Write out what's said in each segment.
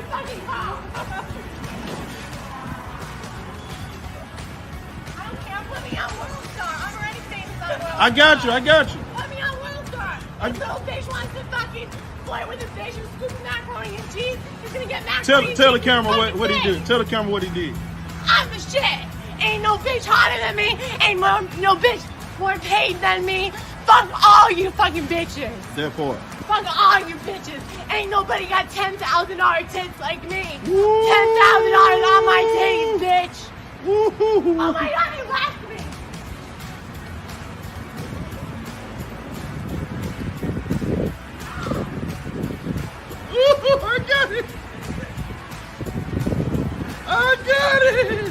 fucking call. I don't care. Put me on World Star. I'm already famous on World Star. I got you. Put me on World Star. If little bitch wants to fucking flirt with his bitch and scoop macaroni and cheese, he's gonna get macaroni and cheese. Tell the camera what he did. Tell the camera what he did. I'm the shit. Ain't no bitch hotter than me. Ain't no bitch more paid than me. Fuck all you fucking bitches. Therefore. Fuck all you bitches. Ain't nobody got $10,000 tits like me. $10,000 on my titties, bitch. Oh my god, he left me. I got it. I got it.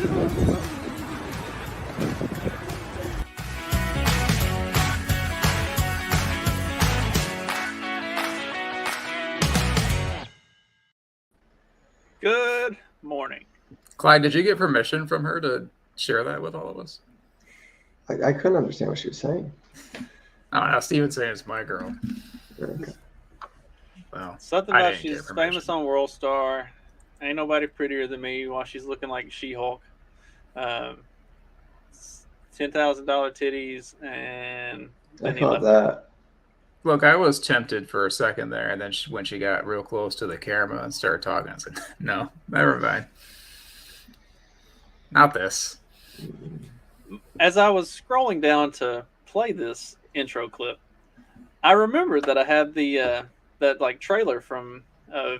Good morning. Clyde, did you get permission from her to share that with all of us? I couldn't understand what she was saying. I don't know. Steven's saying it's my girl. Okay. Well, Something I about didn't get she's permission. famous on World Star. Ain't nobody prettier than me while she's looking like She-Hulk. $10,000 titties and I then he caught left. that. Look, I was tempted for a second there, and then when she got real close to the camera and started talking, I said, no, never mind. Not this. As I was scrolling down to play this intro clip, I remembered that I had the that like trailer from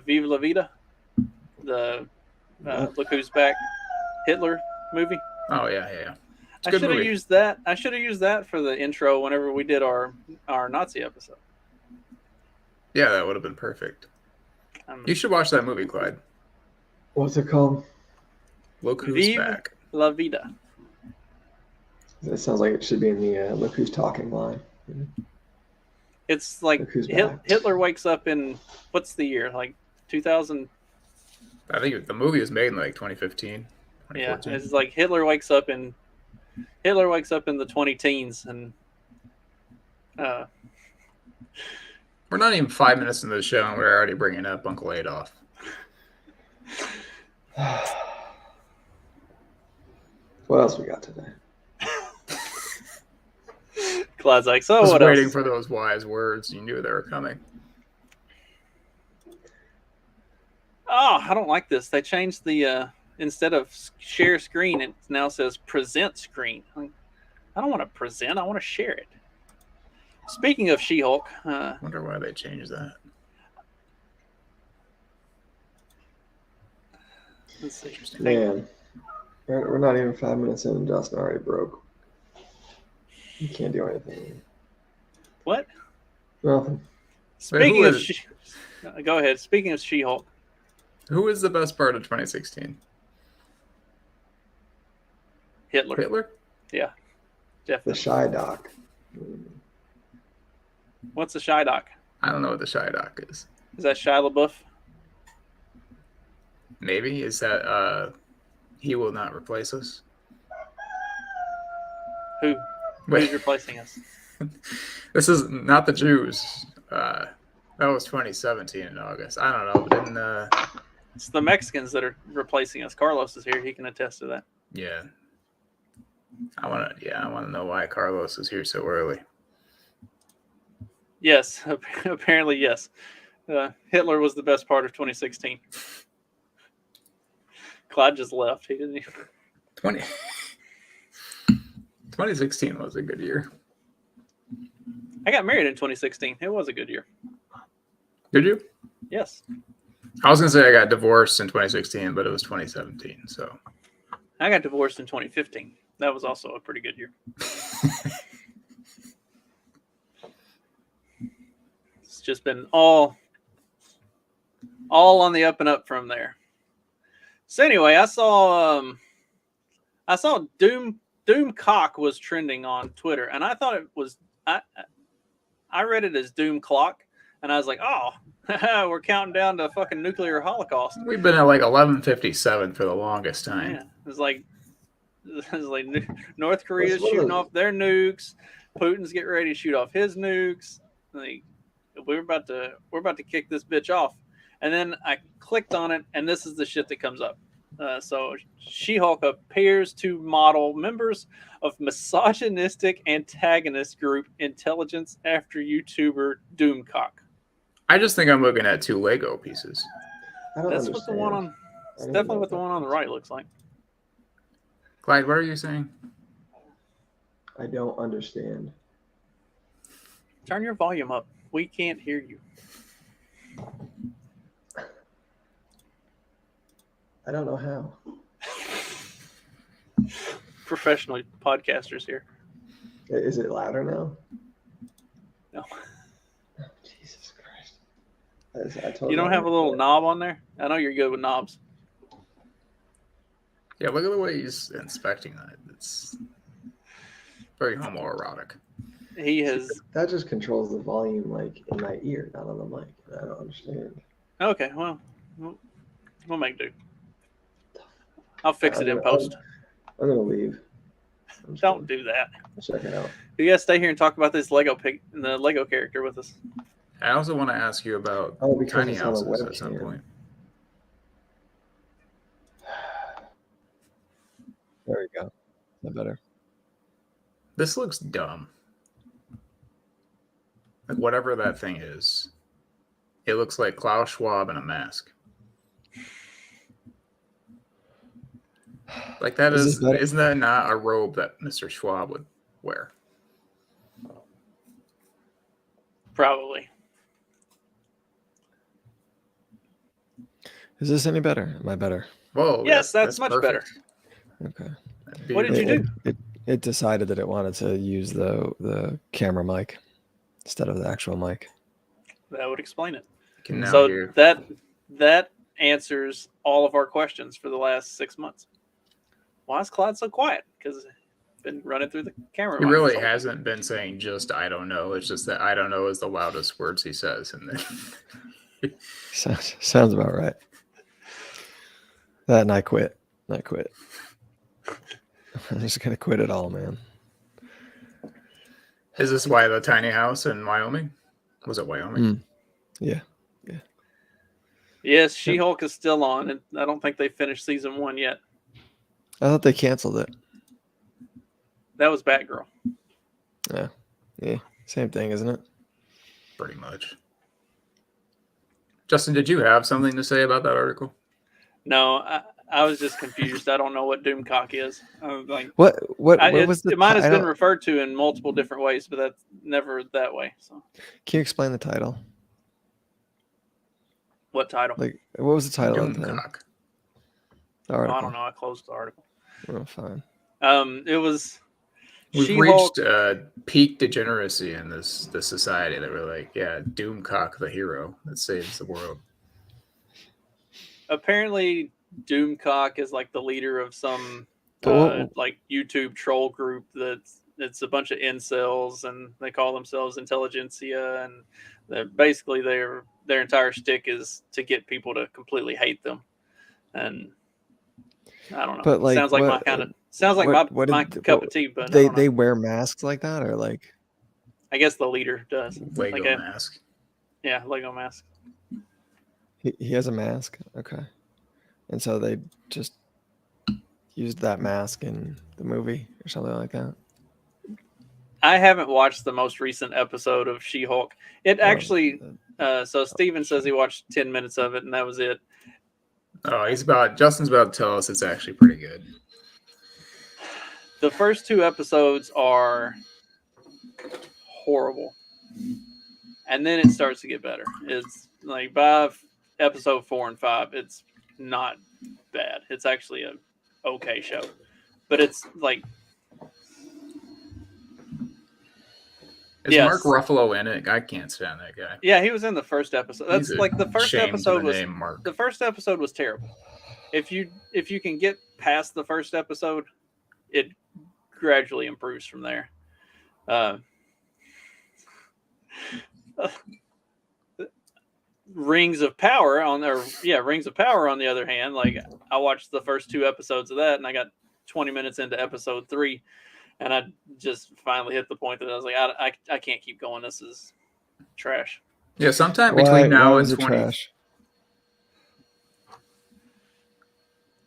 Viva La Vida, the Look Who's Back Hitler movie. Oh, yeah. It's a I good should have movie. used that. I should have used that for the intro whenever we did our Nazi episode. Yeah, that would have been perfect. You should watch that movie, Clyde. What's it called? Look Who's Viva Back. La Vida. It sounds like it should be in the Look Who's Talking line. It's like Look Who's Back. Hitler wakes up in, what's the year? Like 2000. I think the movie was made in like 2015, Yeah, 2014. it's like Hitler wakes up in the 20 teens and We're not even 5 minutes into the show, and we're already bringing up Uncle Adolf. What else we got today? Clyde's like, so I was what waiting else? for those wise words. You knew they were coming. Oh, I don't like this. They changed the instead of share screen, it now says present screen. I don't want to present. I want to share it. Speaking of She-Hulk, Wonder why they changed that. let's see. Man, we're not even 5 minutes in and Dustin already broke. You can't do anything. What? Nothing. Speaking who of is- go ahead. Speaking of She-Hulk, Who is the best part of 2016? Hitler. Hitler? Yeah, The definitely. Shy Doc. What's the Shy Doc? I don't know what the Shy Doc is. Is that Shia LaBeouf? Maybe is that He Will Not Replace Us? Who's Wait, replacing us? this is not the Jews. That was 2017 in August. I don't know, but then It's the Mexicans that are replacing us. Carlos is here. He can attest to that. yeah, I want to know why Carlos is here so early. Yes, apparently yes. Hitler was the best part of 2016. Clyde just left. He didn't even... 2016 was a good year. I got married in 2016. It was a good year. Did you? Yes. I was gonna say I got divorced in 2016, but it was 2017. So I got divorced in 2015. That was also a pretty good year. It's just been all on the up and up from there. So anyway, I saw Doom Cock was trending on Twitter, and I thought it was I read it as Doom Clock, and I was like, oh, we're counting down to fucking nuclear holocaust. we've been at like 11:57 for the longest time. Yeah, it was like North Korea's What's shooting really- off their nukes. Putin's getting ready to shoot off his nukes. Like we're about to kick this bitch off. And then I clicked on it, and this is the shit that comes up. So She-Hulk appears to model members of misogynistic antagonist group Intelligence after YouTuber Doomcock. I just think I'm looking at 2 Lego pieces. I don't That's understand. what the one on. I It's don't definitely know what the one on the right looks like. Clyde, what are you saying? I don't understand. Turn your volume up. We can't hear you. I don't know how. Professional podcasters here. Is it louder now? No. Oh, Jesus Christ. I told You don't have a little knob on there? I know you're good with knobs. Yeah, look at the way he's inspecting that. It's very homoerotic. He has. That just controls the volume, like, in my ear, not on the mic. I don't understand. Okay, well, we'll make do. I'll fix it in post. I'm gonna leave. Don't do that. Check it out. You gotta stay here and talk about this Lego pig, the Lego character with us. I also want to ask you about Because tiny it's on a houses at some webcam. point. There we go. Is that better? This looks dumb. Like whatever that thing is, it looks like Klaus Schwab in a mask. Like that Is this is, better? isn't that not a robe that Mr. Schwab would wear? Probably. Is this any better? Am I better? Whoa! Yes, that's much better. Okay. What did you do? It decided that it wanted to use the camera mic instead of the actual mic. That would explain it. Can now So hear. that answers all of our questions for the last 6 months. Why is Clyde so quiet? Because been running through the camera. He mic really this whole- hasn't been saying just "I don't know." It's just that "I don't know" is the loudest words he says, and then Sounds about right. That and I quit. I'm just gonna quit it all, man. Is this why the tiny house in Wyoming? Was it Wyoming? Yeah. Yes, She-Hulk is still on, and I don't think they finished season 1 yet. I thought they canceled it. That was Batgirl. Yeah. Same thing, isn't it? Pretty much. Justin, did you have something to say about that article? No, I was just confused. I don't know what Doomcock is. I was like, What was the it might have been title? referred to in multiple different ways, but that's never that way. So, Can you explain the title? what title? Like, what was the title of the Doomcock. article? I don't know. I closed the article. Oh, fine. It was We've She-Hulk. reached peak degeneracy in this society that we're like, yeah, Doomcock, the hero that saves the world. Apparently, Doomcock is like the leader of some But like YouTube troll group it's a bunch of incels, and they call themselves intelligentsia, and basically their entire shtick is to get people to completely hate them. And I don't know. But, like, sounds like what- my kind of sounds like my cup of tea. But I don't know. they wear masks like that, or like I guess the leader does. Lego Like mask. Yeah, Lego mask. he has a mask. Okay, and so they just used that mask in the movie or something like that. I haven't watched the most recent episode of She-Hulk. It actually. So Steven says he watched 10 minutes of it, and that was it. Oh, Justin's about to tell us it's actually pretty good. The first 2 episodes are horrible, and then it starts to get better. It's like by episode 4 and 5, it's not bad. It's actually a okay show, but it's like, Is yes. Mark Ruffalo in it? I can't stand that guy. yeah, he was in the first episode. That's He's a like the first shame to episode the was name Mark. the first episode was terrible. If you can get past the first episode, it gradually improves from there. Rings of Power on the other hand, like I watched the first 2 episodes of that, and I got 20 minutes into episode 3, and I just finally hit the point that I was like, I can't keep going. This is trash. Yeah, sometime Why between now was and it trash?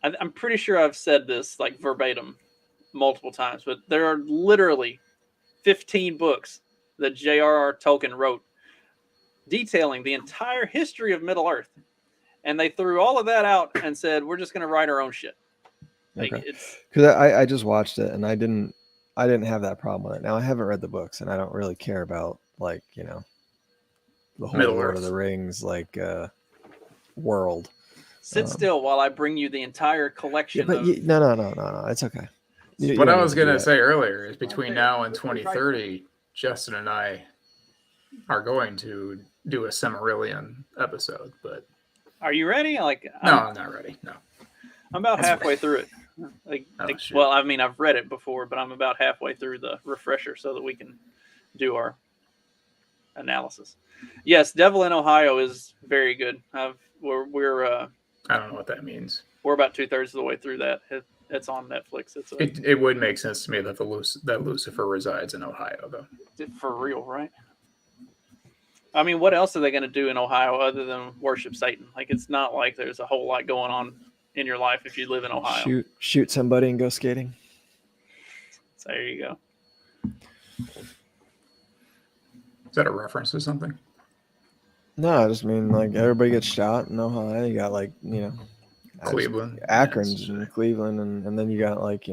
I'm pretty sure I've said this like verbatim multiple times, but there are literally 15 books that J.R.R. Tolkien wrote detailing the entire history of Middle Earth. And they threw all of that out and said, we're just going to write our own shit. Like, Okay. it's Because I just watched it and I didn't have that problem with it. Now I haven't read the books and I don't really care about like the whole Middle Lord Earth. of the Rings world. sit still while I bring you the entire collection But of. No, it's okay. You What don't I need was to do gonna that. say earlier is between now and 2030, Justin and I are going to do a Silmarillion episode. But Are you ready? Like, no, I'm not ready. No. I'm about That's halfway right. through it. Oh, shoot. Well, I mean, I've read it before, but I'm about halfway through the refresher so that we can do our analysis. Yes, Devil in Ohio is very good. We're I don't know what that means. we're about 2/3 of the way through that. It's on Netflix. It's It would make sense to me that that Lucifer resides in Ohio, though. for real, right? I mean, what else are they going to do in Ohio other than worship Satan? Like, it's not like there's a whole lot going on in your life if you live in Ohio. Shoot somebody and go skating. So there you go. Is that a reference to something? No, I just mean like everybody gets shot in Ohio. You got like Cleveland, Akron's and Cleveland, and then you got like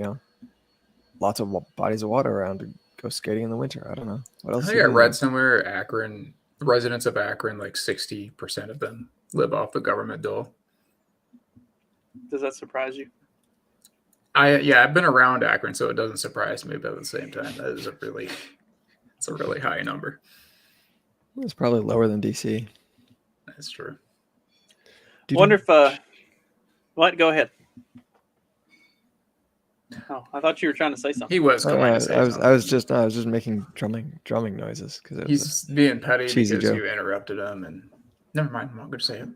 lots of bodies of water around to go skating in the winter. I don't know what I else. think I read somewhere Akron, the residents of Akron, like 60% of them live off the government dole. Does that surprise you? I've been around Akron, so it doesn't surprise me. But at the same time, it's a really high number. It's probably lower than DC. That's true. Wonder if what? Go ahead. Oh, I thought you were trying to say something. He was going to say something. I was just making drumming noises because he's being petty cheesy because joke. you interrupted him, and never mind. I'm not going to say it.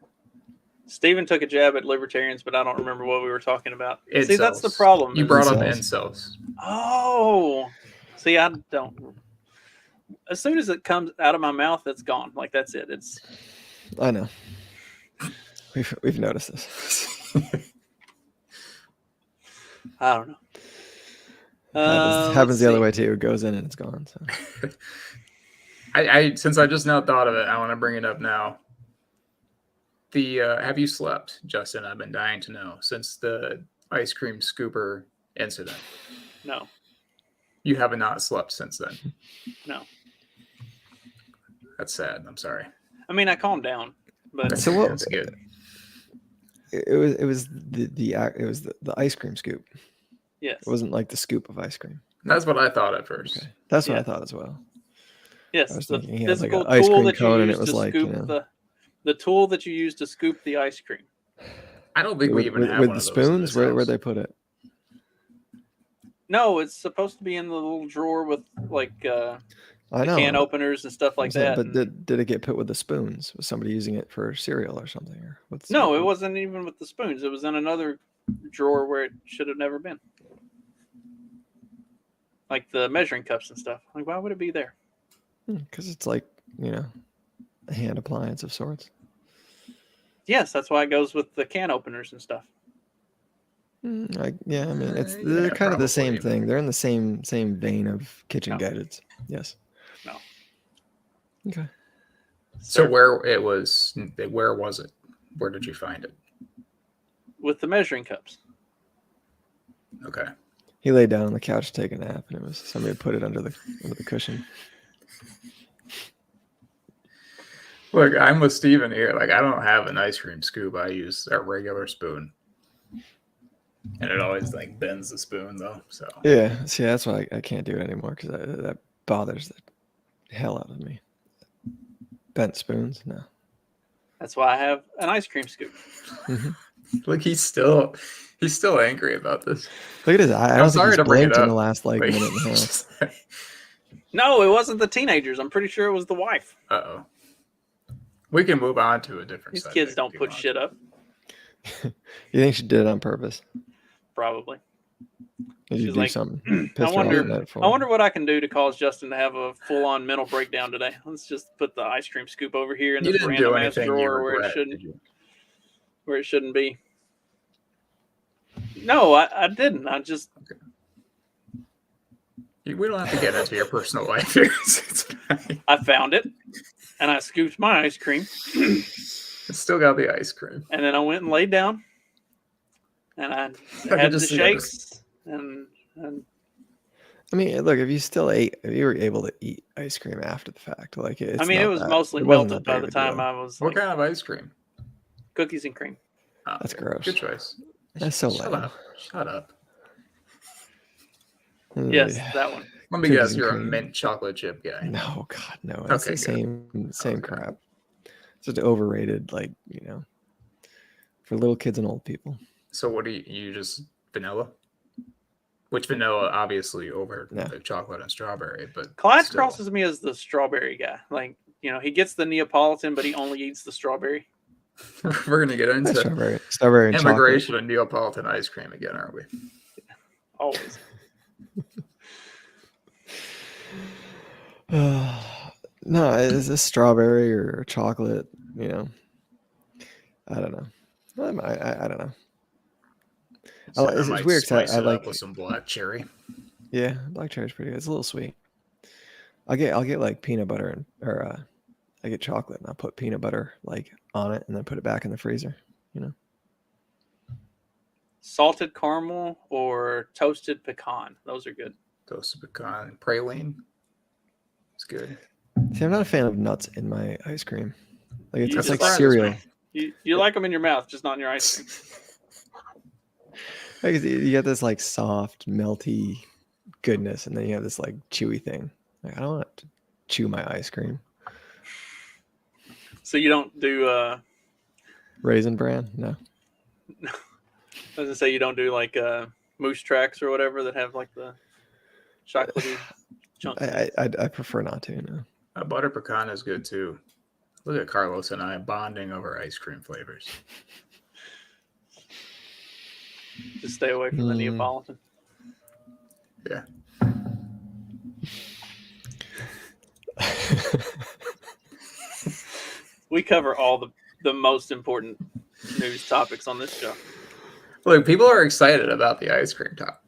Steven took a jab at libertarians, but I don't remember what we were talking about. Incels. See, that's the problem. You brought up incels. Oh, see, I don't. As soon as it comes out of my mouth, it's gone. Like, that's it. It's. I know. We've noticed this. I don't know. Happens the other way too. It goes in and it's gone. So. I since I just now thought of it, I want to bring it up now. Have you slept, Justin? I've been dying to know since the ice cream scooper incident. No. You have not slept since then. No. That's sad. I'm sorry. I mean, I calmed down, but So what? That's good. It was the ice cream scoop. yes, It wasn't like the scoop of ice cream. That's what I thought at first. Okay. That's what Yeah. I thought as well. yes, I was the thinking he had like physical an ice tool cream that you cone and use it was to like, scoop the tool that you use to scoop the ice cream. I don't think we even have with one the of those in spoons. this Where'd house. they put it? No, it's supposed to be in the little drawer with like I know. can openers and stuff like that. But and- did it get put with the spoons? Was somebody using it for cereal or something? Or what's No, it wasn't even with the spoons. It was in another drawer where it should have never been. Like the measuring cups and stuff. Like, why would it be there? Because it's like a hand appliance of sorts. Yes, that's why it goes with the can openers and stuff. I mean, it's Yeah, they're kind of the same probably. thing. They're in the same vein of kitchen No. gadgets. Yes. No. Okay. So where was it? Where did you find it? With the measuring cups. Okay. He laid down on the couch to take a nap, and it was somebody had put it under the cushion. Look, I'm with Steven here. Like, I don't have an ice cream scoop. I use a regular spoon. And it always like bends the spoon though. So Yeah. See, that's why I can't do it anymore because that bothers the hell out of me. Bent spoons, no. That's why I have an ice cream scoop. look, he's still angry about this. Look at his eye. I I'm don't sorry think to he's bring it blinked in up. the last like Like, minute and a half. No, it wasn't the teenagers. I'm pretty sure it was the wife. Uh-oh. We can move on to a different These subject kids don't if you put want. shit up. You think she did it on purpose? Probably. Did you She's do like, something? I wonder I what I can do to cause Justin to have a full-on mental breakdown today. Let's just put the ice cream scoop over here in You this didn't do random ass anything you drawer regret, did you? where it shouldn't be. No, I didn't. I just We don't have to get into your personal life here. It's fine. I found it, and I scooped my ice cream, It's still got the ice cream. and then I went and laid down, and I can had the just see this. shakes, and I mean, look, if you were able to eat ice cream after the fact, like it's I mean, it not was that- mostly it wasn't melted that by big the of a time deal. I was What like kind of ice cream? cookies and cream. Oh, That's okay. gross. Good choice. That's so Shut lame. up. Shut up. Yes, Yeah. that one. Let me Cookies guess, and you're a cream. mint chocolate chip guy. No, God, no. That's Okay, the good. same Okay. crap. It's just overrated, like, for little kids and old people. So what do you just vanilla? Which vanilla obviously over No. the chocolate and strawberry, but Clyde still. crosses me as the strawberry guy. Like, he gets the Neapolitan, but he only eats the strawberry. We're gonna get into Strawberry and immigration and Neapolitan ice cream again, aren't we? Always. chocolate. No, is this strawberry or chocolate? I don't know. I don't know. So it's might weird 'cause spice I it like- up with some black cherry. Yeah, black cherry's pretty good. It's a little sweet. I'll get like peanut butter or I get chocolate and I'll put peanut butter like on it and then put it back in the freezer. Salted caramel or toasted pecan. Those are good. Toasted pecan, praline. It's good. See, I'm not a fan of nuts in my ice cream. Like You it's just like like- cereal. You like them in your mouth, just not in your ice cream. Like, you get this like soft, melty goodness, and then you have this like chewy thing. Like I don't want to chew my ice cream. So you don't do Raisin Bran? No. I was gonna say you don't do like moose tracks or whatever that have like the chocolatey chunks. I prefer not to. No. A butter pecan is good too. Look at Carlos and I bonding over ice cream flavors. Just stay away from the Mm. Neapolitan. Yeah. We cover all the most important news topics on this show. Look, people are excited about the ice cream top.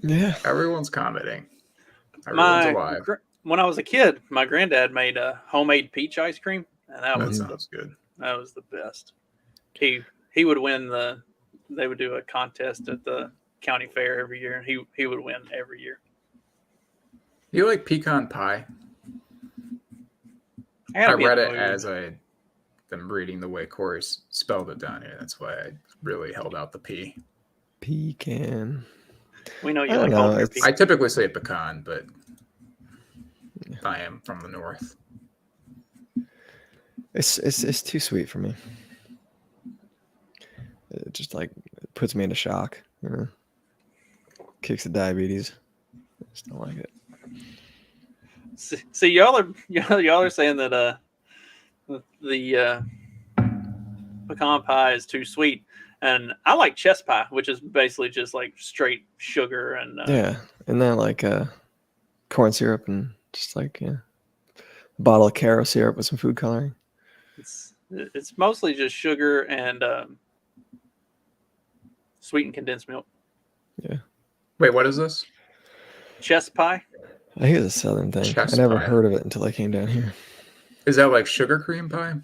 Yeah. Everyone's commenting. Everyone's alive. When I was a kid, my granddad made a homemade peach ice cream, and that That was sounds good. the best. He would win they would do a contest at the county fair every year, and he would win every year. You like pecan pie? gotta I be in read the it mood. as I'm reading the way Corey spelled it down here. That's why I really held out the P. Pecan. We know you I don't like know, all your it's- I typically say pecan, but I am from the north. It's too sweet for me. It just like puts me into shock. Kicks the diabetes. I just don't like it. See, y'all are saying that the pecan pie is too sweet, and I like chess pie, which is basically just like straight sugar and Yeah, and then like corn syrup and just like a bottle of Caro syrup with some food coloring. it's mostly just sugar and sweetened condensed milk. Yeah, Wait, what is this? Chess pie. I think it's a southern thing. Chess I never pie. heard of it until I came down here. Is that like sugar cream pie?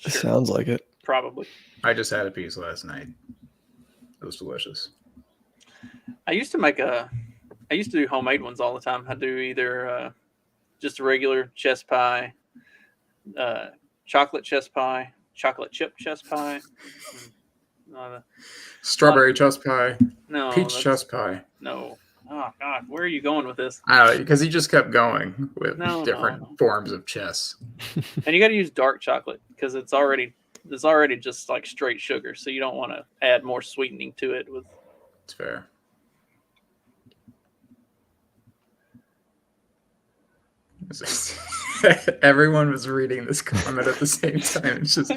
It Sure. sounds like it. Probably. I just had a piece last night. It was delicious. I used to do homemade ones all the time. I do either just a regular chess pie, chocolate chess pie, chocolate chip chess pie. Strawberry chess pie, No, peach that's- chess pie. No. Oh God, where are you going with this? I don't know, because he just kept going with No, different no. forms of chess. And you got to use dark chocolate because it's already just like straight sugar, so you don't want to add more sweetening to it. With It's fair. Everyone was reading this comment at the same time. It's just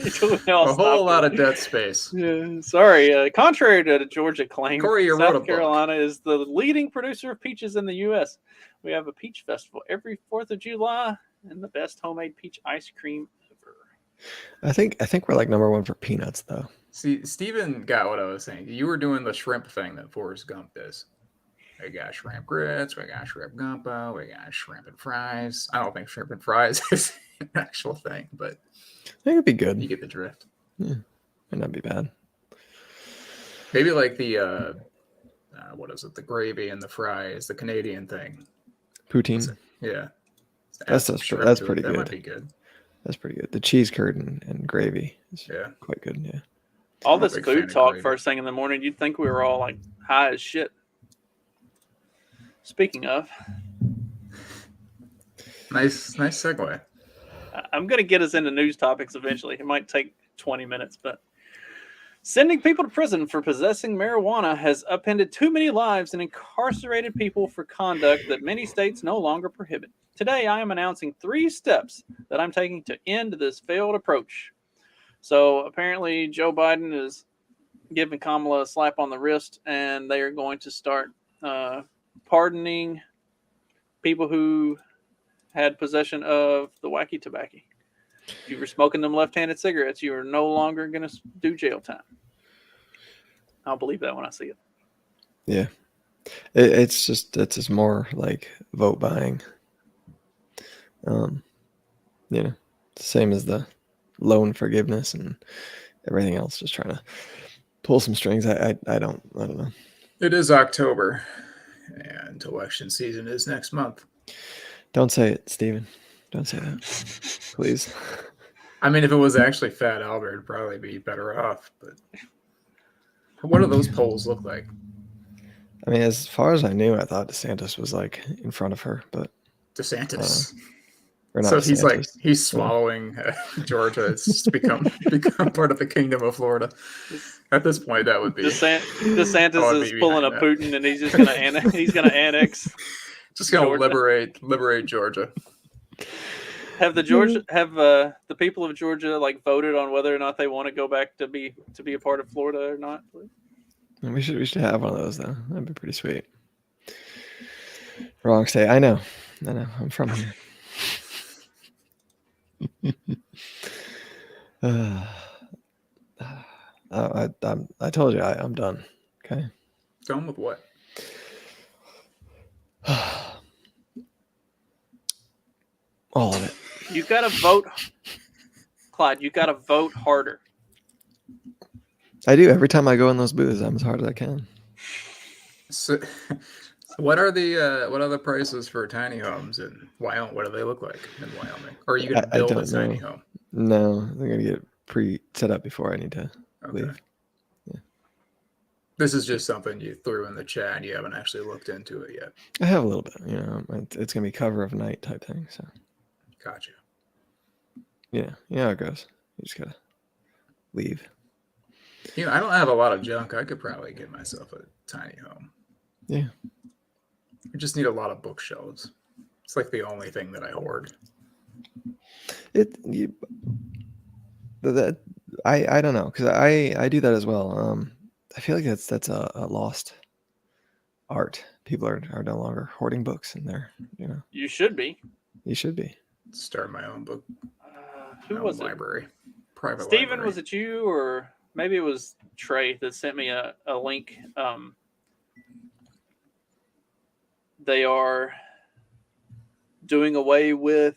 We all a whole stopped lot it. of dead space. Yeah, sorry. Contrary to the Georgia claim, Corey, you wrote a South book. Carolina is the leading producer of peaches in the U.S. We have a peach festival every 4th of July and the best homemade peach ice cream ever. I think we're like number one for peanuts though. See, Steven got what I was saying. You were doing the shrimp thing that Forrest Gump does. We got shrimp grits, we got shrimp gumbo, we got shrimp and fries. I don't think shrimp and fries is an actual thing, but I think it'd be good. you get the drift. Yeah, might not be bad. Maybe like the what is it? The gravy and the fries, the Canadian thing. Poutine. Yeah, That's pretty That good. might be good. That's pretty good. The cheese curd and gravy is Yeah. quite good. Yeah. All I'm a this big fan food of talk gravy. first thing in the morning, you'd think we were all like high as shit. Speaking of, Nice segue. I'm going to get us into news topics eventually. It might take 20 minutes, but sending people to prison for possessing marijuana has upended too many lives and incarcerated people for conduct that many states no longer prohibit. Today, I am announcing 3 steps that I'm taking to end this failed approach. So apparently, Joe Biden is giving Kamala a slap on the wrist, and they are going to start pardoning people who had possession of the wacky tobacco. If you were smoking them left-handed cigarettes, you are no longer going to do jail time. I'll believe that when I see it. Yeah. It's just more like vote buying. You know, same as the loan forgiveness and everything else, just trying to pull some strings. I don't know. It is October, and election season is next month. Don't say it, Steven. Don't say that. Please. I mean, if it was actually Fat Albert, it'd probably be better off. But what do those polls look like? I mean, as far as I knew, I thought DeSantis was like in front of her, but DeSantis. or not So DeSantis. he's swallowing Georgia. It's just become part of the kingdom of Florida. At this point, that would be DeSantis is pulling a Putin, and he's just gonna annex. Just gonna Georgia. liberate Georgia. Have the people of Georgia like voted on whether or not they want to go back to be a part of Florida or not? We should have one of those though. That'd be pretty sweet. Wrong state. I know. I'm from here. I told you I'm done. Okay. Done with what? All of it. You gotta vote, Clyde. You gotta vote harder. I do. Every time I go in those booths, I'm as hard as I can. So, what are the prices for tiny homes in Wyoming? What do they look like in Wyoming? Or are you going to build a tiny home? No, I'm going to get set up before I need to leave. Yeah. This is just something you threw in the chat and you haven't actually looked into it yet. I have a little bit. It's going to be cover of night type thing. So. Gotcha. Yeah, you know how it goes. You just got to leave. I don't have a lot of junk. I could probably get myself a tiny home. Yeah. I just need a lot of bookshelves. It's like the only thing that I hoard. I don't know, because I do that as well. I feel like that's a lost art. People are no longer hoarding books, and they're You should be. You should be. Start my own book. Who was library? Private Steven, library. was it you or maybe it was Trey that sent me a link? They are doing away with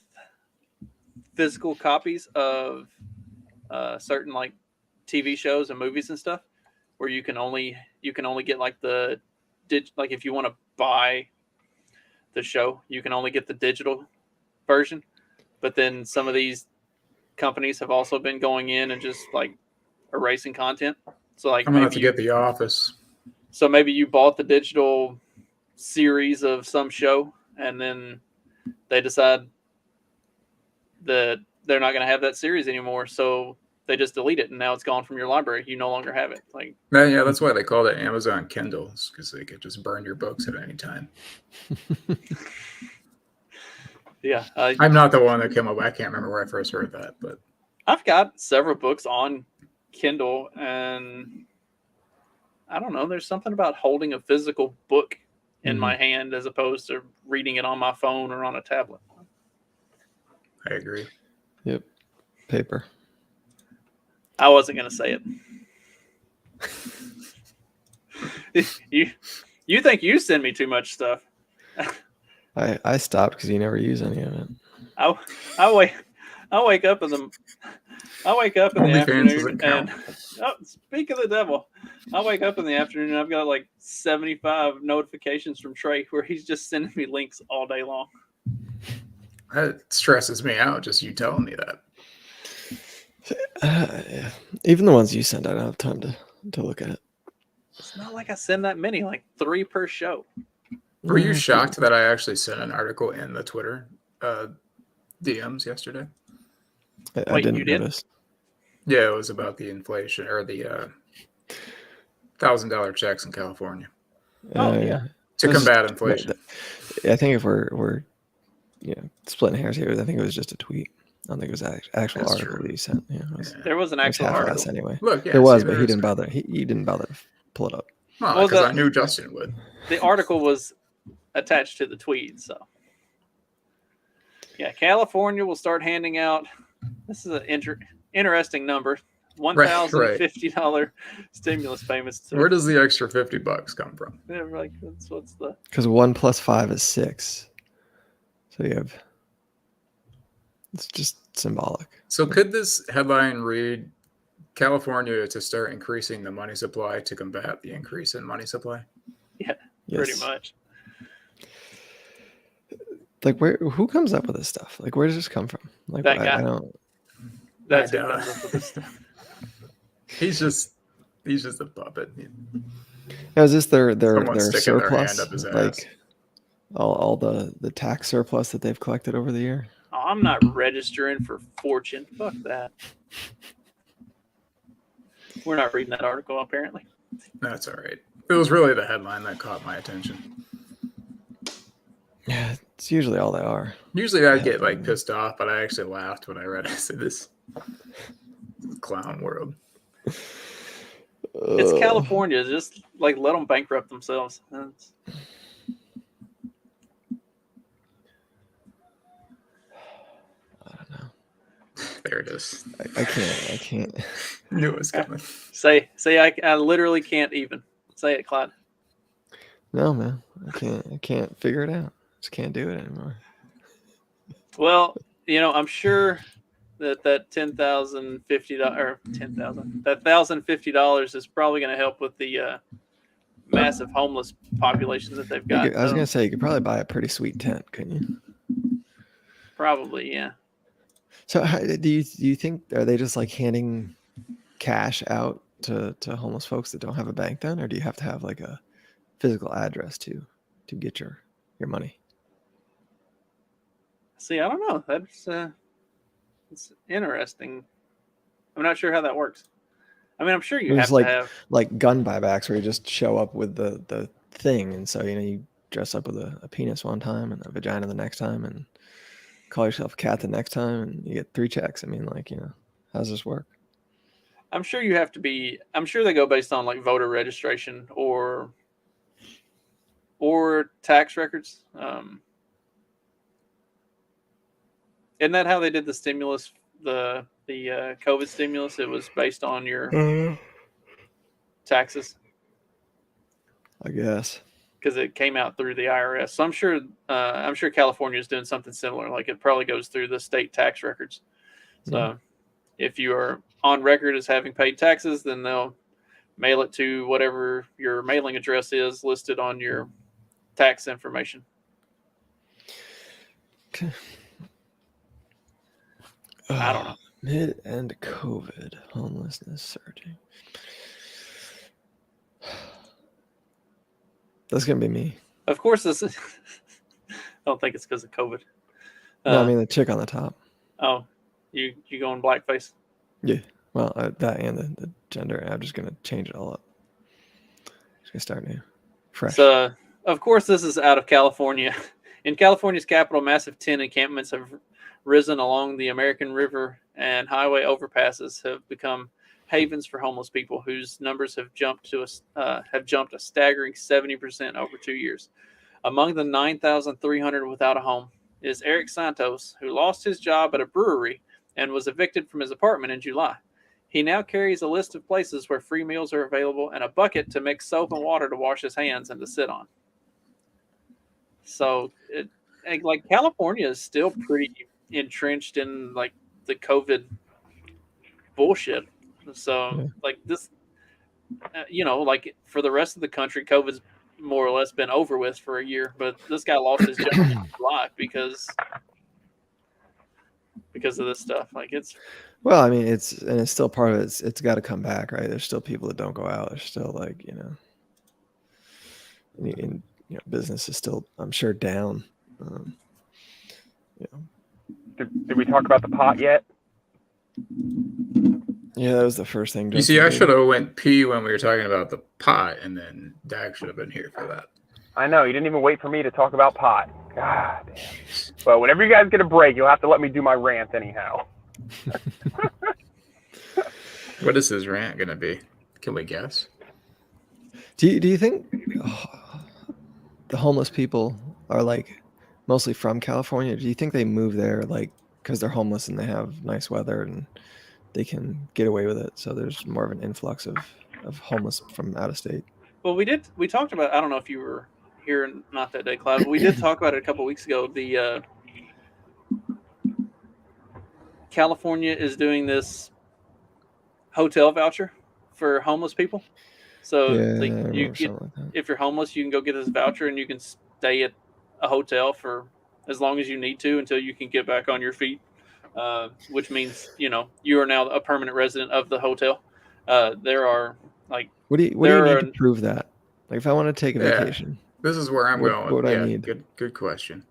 physical copies of certain like TV shows and movies and stuff, where you can only get like like if you want to buy the show, you can only get the digital version. But then some of these companies have also been going in and just like erasing content. So like I'm gonna have to get The Office. So maybe you bought the digital series of some show, and then they decide that they're not going to have that series anymore, so they just delete it, and now it's gone from your library. You no longer have it. Like, yeah, that's why they call it Amazon Kindles, because they could just burn your books at any time. Yeah, I'm not the one that came up. I can't remember where I first heard that, but I've got several books on Kindle, and I don't know. There's something about holding a physical book in my hand as opposed to reading it on my phone or on a tablet. I agree. Yep. Paper. I wasn't going to say it. You think you send me too much stuff? I stopped because you never use any of it. I wake up in the OnlyFans doesn't afternoon count. and speak of the devil, I wake up in the afternoon and I've got like 75 notifications from Trey where he's just sending me links all day long. That stresses me out, just you telling me that. Yeah. Even the ones you send, I don't have time to look at. It's not like I send that many, like 3 per show. Were you shocked that I actually sent an article in the Twitter DMs yesterday? I Wait, didn't you did? notice. Yeah, it was about the inflation or the $1,000 checks in California Oh, yeah. to It was combat just- inflation. I think if we're splitting hairs here, I think it was just a tweet. I don't think it was an actual That's article true. that you sent. Yeah, it was, Yeah. There was an it was actual half-assed article. anyway. Look, yeah, There was, see, but he there's- didn't bother. He didn't bother to pull it up. Well, Well, because the- I knew Justin would. The article was attached to the tweet, so yeah, California will start handing out. This is an interesting number: $1,050 stimulus payments. To, Where does the extra $50 come from? they're like, what's the? Because 1 + 5 is 6. So you have. It's just symbolic. So could this headline read California to start increasing the money supply to combat the increase in money supply? Yeah, Yes. pretty much. Like who comes up with this stuff? Like where does this come from? Like That I guy. don't. That's I who know. comes up with this stuff. He's just a puppet. Now, is this their Someone's sticking their surplus? hand up his ass. Like all the tax surplus that they've collected over the year? Oh, I'm not registering for Fortune. Fuck that. We're not reading that article, apparently. That's all right. It was really the headline that caught my attention. Yeah, it's usually all they are. Usually I get like pissed off, but I actually laughed when I read it. I said, this clown world. It's California. Just like let them bankrupt themselves. That's- I don't know. There it is. I can't. Knew it was coming. Say I literally can't even say it, Clyde. No, man. I can't figure it out. Just can't do it anymore. Well, I'm sure that $10,050 or $10,000 that $1,050 is probably going to help with the massive homeless population that they've got. I was So, gonna say you could probably buy a pretty sweet tent, couldn't you? probably, yeah. So do you think are they just like handing cash out to homeless folks that don't have a bank then, or do you have to have like a physical address to get your money? See, I don't know. It's interesting. I'm not sure how that works. I mean, I'm sure you There's have to have. like gun buybacks where you just show up with the thing, and so you dress up with a penis one time and a vagina the next time, and call yourself a cat the next time, and you get 3 checks. I mean, how does this work? I'm sure you have to be. I'm sure they go based on like voter registration or tax records. Isn't that how they did the stimulus? The COVID stimulus. It was based on your taxes I guess. because it came out through the IRS. So I'm sure California is doing something similar. Like it probably goes through the state tax records. So if you are on record as having paid taxes, then they'll mail it to whatever your mailing address is listed on your tax information. Okay. I don't know. Mid-end COVID homelessness surging. That's gonna be me. Of course, this is. I don't think it's because of COVID. No, I mean the chick on the top. Oh, you going blackface? Yeah. Well, that and the gender. I'm just gonna change it all up. Just gonna start new, fresh. So, of course, this is out of California. In California's capital, massive tent encampments have risen along the American River, and highway overpasses have become havens for homeless people, whose numbers have jumped a staggering 70% over 2 years. Among the 9,300 without a home is Eric Santos, who lost his job at a brewery and was evicted from his apartment in July. He now carries a list of places where free meals are available and a bucket to mix soap and water to wash his hands and to sit on. So, like California is still pretty entrenched in like the COVID bullshit. So, like this, like for the rest of the country, COVID's more or less been over with for a year. But this guy lost his job in July because of this stuff. Like it's. Well, I mean, it's still part of it. It's got to come back, right? There's still people that don't go out. There's still like business is still, I'm sure, down. Did we talk about the pot yet? Yeah, that was the first thing. You see, I should have went pee when we were talking about the pot, and then Dak should have been here for that. I know, you didn't even wait for me to talk about pot. God damn. Well, whenever you guys get a break, you'll have to let me do my rant anyhow. What is his rant gonna be? Can we guess? Do you think the homeless people are like mostly from California? Do you think they move there like because they're homeless and they have nice weather and they can get away with it? So there's more of an influx of homeless from out of state. Well, we talked about, I don't know if you were here not that day, Cloud, but we did talk about it a couple of weeks ago. The California is doing this hotel voucher for homeless people. So if you're homeless, you can go get this voucher and you can stay at a hotel for as long as you need to until you can get back on your feet, which means, you are now a permanent resident of the hotel. There are like... What do you need to prove that? Like if I want to take a vacation. This is where I'm going. What I need? Good question.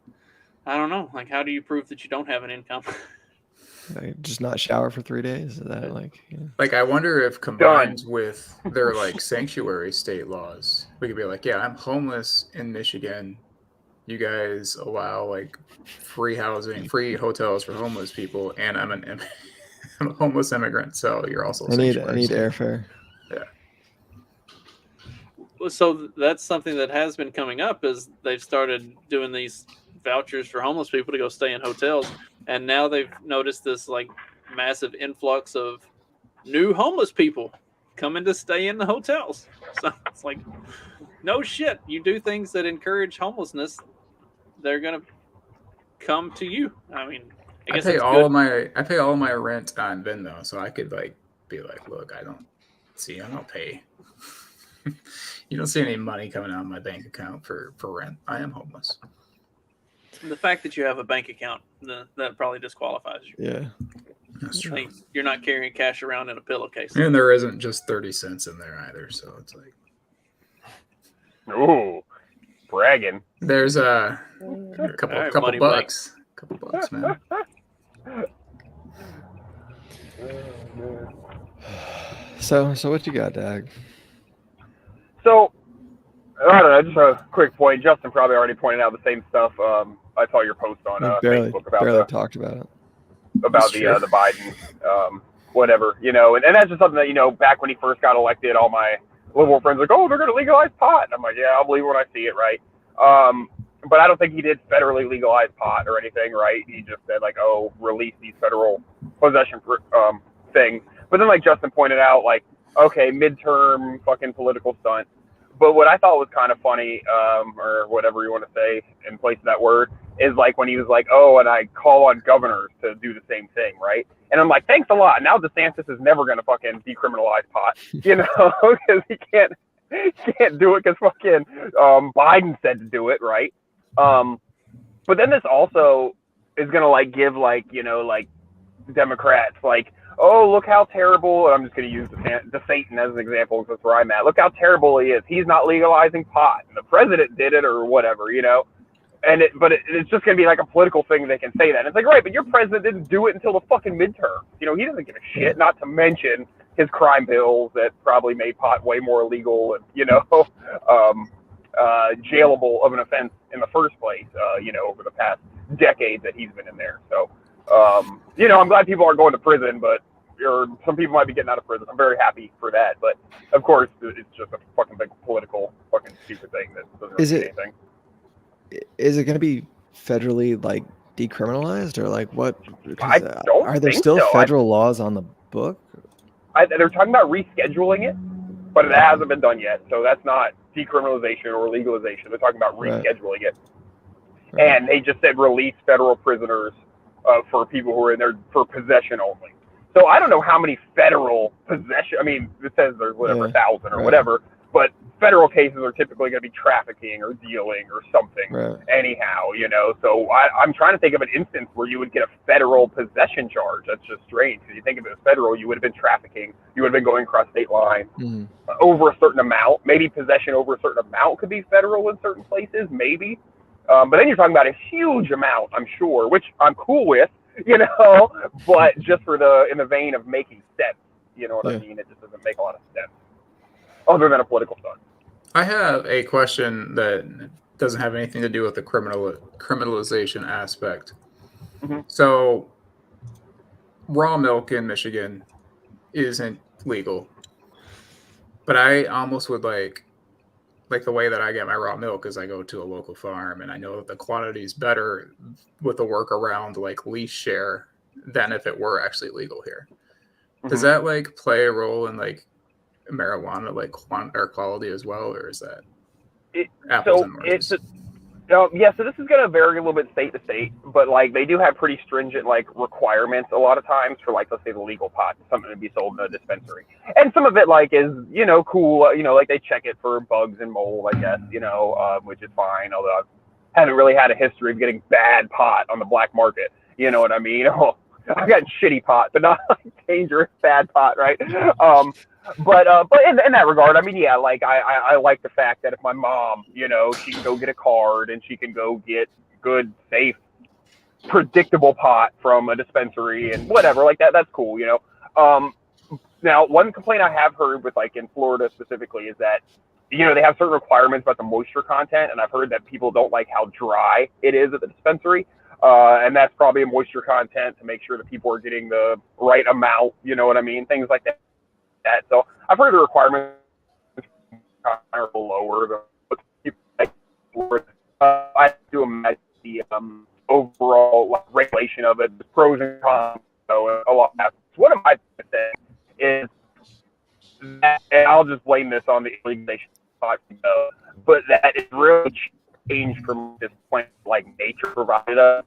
I don't know. Like, how do you prove that you don't have an income? Like, just not shower for 3 days? Is that like... Like, I wonder if combined with their like sanctuary state laws, we could be like, yeah, I'm homeless in Michigan. You guys allow like free housing, free hotels for homeless people, and I'm a homeless immigrant, so you're also I need airfare. Yeah. So that's something that has been coming up, is they've started doing these vouchers for homeless people to go stay in hotels, and now they've noticed this like massive influx of new homeless people coming to stay in the hotels. So it's like, no shit, you do things that encourage homelessness, they're gonna come to you. I mean, I pay all my rent on Venmo, so I could like be like, look, I don't pay. You don't see any money coming out of my bank account for rent. I am homeless. The fact that you have a bank account, that probably disqualifies you. Yeah. That's true. Like, you're not carrying cash around in a pillowcase. And there isn't just 30 cents in there either, so it's like... Ooh, bragging. There's a couple bucks. Couple bucks, man. So what you got, Dag? So, I don't know, just a quick point. Justin probably already pointed out the same stuff. I saw your post on Facebook about talked about it. About the Biden, whatever, and that's just something that, back when he first got elected, all my liberal friends were like, oh, they're going to legalize pot. And I'm like, yeah, I'll believe it when I see it, right? But I don't think he did federally legalize pot or anything, right? He just said, like, oh, release these federal possession things. But then, like Justin pointed out, like, okay, midterm fucking political stunt. But what I thought was kind of funny, or whatever you want to say in place of that word, is like when he was like, oh, and I call on governors to do the same thing, right? And I'm like, thanks a lot. Now DeSantis is never going to fucking decriminalize pot, because he can't do it because fucking Biden said to do it, right? But then this also is going to like give like, like Democrats like, oh, look how terrible, and I'm just going to use the Satan as an example because that's where I'm at. Look how terrible he is. He's not legalizing pot. And the president did it or whatever, And it's just going to be like a political thing they can say that. And it's like, right, but your president didn't do it until the fucking midterm. He doesn't give a shit, not to mention his crime bills that probably made pot way more illegal and, jailable of an offense in the first place, over the past decade that he's been in there. So, I'm glad people aren't going to prison, or some people might be getting out of prison. I'm very happy for that. But, of course, it's just a fucking big political fucking stupid thing that doesn't really mean anything. Is it going to be federally like decriminalized or like what? I don't are there think still so. federal laws on the book? they're talking about rescheduling it, but it hasn't been done yet. So that's not decriminalization or legalization. They're talking about rescheduling it. And they just said release federal prisoners for people who are in there for possession only. So I don't know how many federal possession. I mean, it says there's whatever 1,000 or whatever, but federal cases are typically going to be trafficking or dealing or something. Anyhow, you know. So I'm trying to think of an instance where you would get a federal possession charge. That's just strange. Because you think if it was federal, you would have been trafficking. You would have been going across state lines over a certain amount. Maybe possession over a certain amount could be federal in certain places. Maybe. But then you're talking about a huge amount, I'm sure, which I'm cool with, you know, but just in the vein of making sense, you know what I mean? It just doesn't make a lot of sense, other than a political stunt. I have a question that doesn't have anything to do with the criminalization aspect. So, raw milk in Michigan isn't legal, but I almost would like the way that I get my raw milk is I go to a local farm, and I know that the quantity is better with the workaround like lease share than if it were actually legal here. Does that like play a role in like marijuana like quality as well, or is that apples and oranges? So this is going to vary a little bit state to state, but like they do have pretty stringent like requirements a lot of times for like, let's say the legal pot, something to be sold in a dispensary. And some of it like is, you know, cool, you know, like they check it for bugs and mold, I guess, you know, which is fine. Although I haven't really had a history of getting bad pot on the black market. You know what I mean? I've got shitty pot, but not like dangerous bad pot, right? But in that regard, I mean, yeah, like I like the fact that if my mom, you know, she can go get a card and she can go get good, safe, predictable pot from a dispensary and whatever, like that's cool, you know. Now, one complaint I have heard with like in Florida specifically is that, you know, they have certain requirements about the moisture content, and I've heard that people don't like how dry it is at the dispensary. And that's probably a moisture content to make sure that people are getting the right amount, you know what I mean? Things like that. So I've heard the requirements are lower than what people like. I do imagine the overall regulation of it, the pros and cons, so a lot. One of my things is that, and I'll just blame this on the legalization, but that it's really changed from this point, like nature provided us.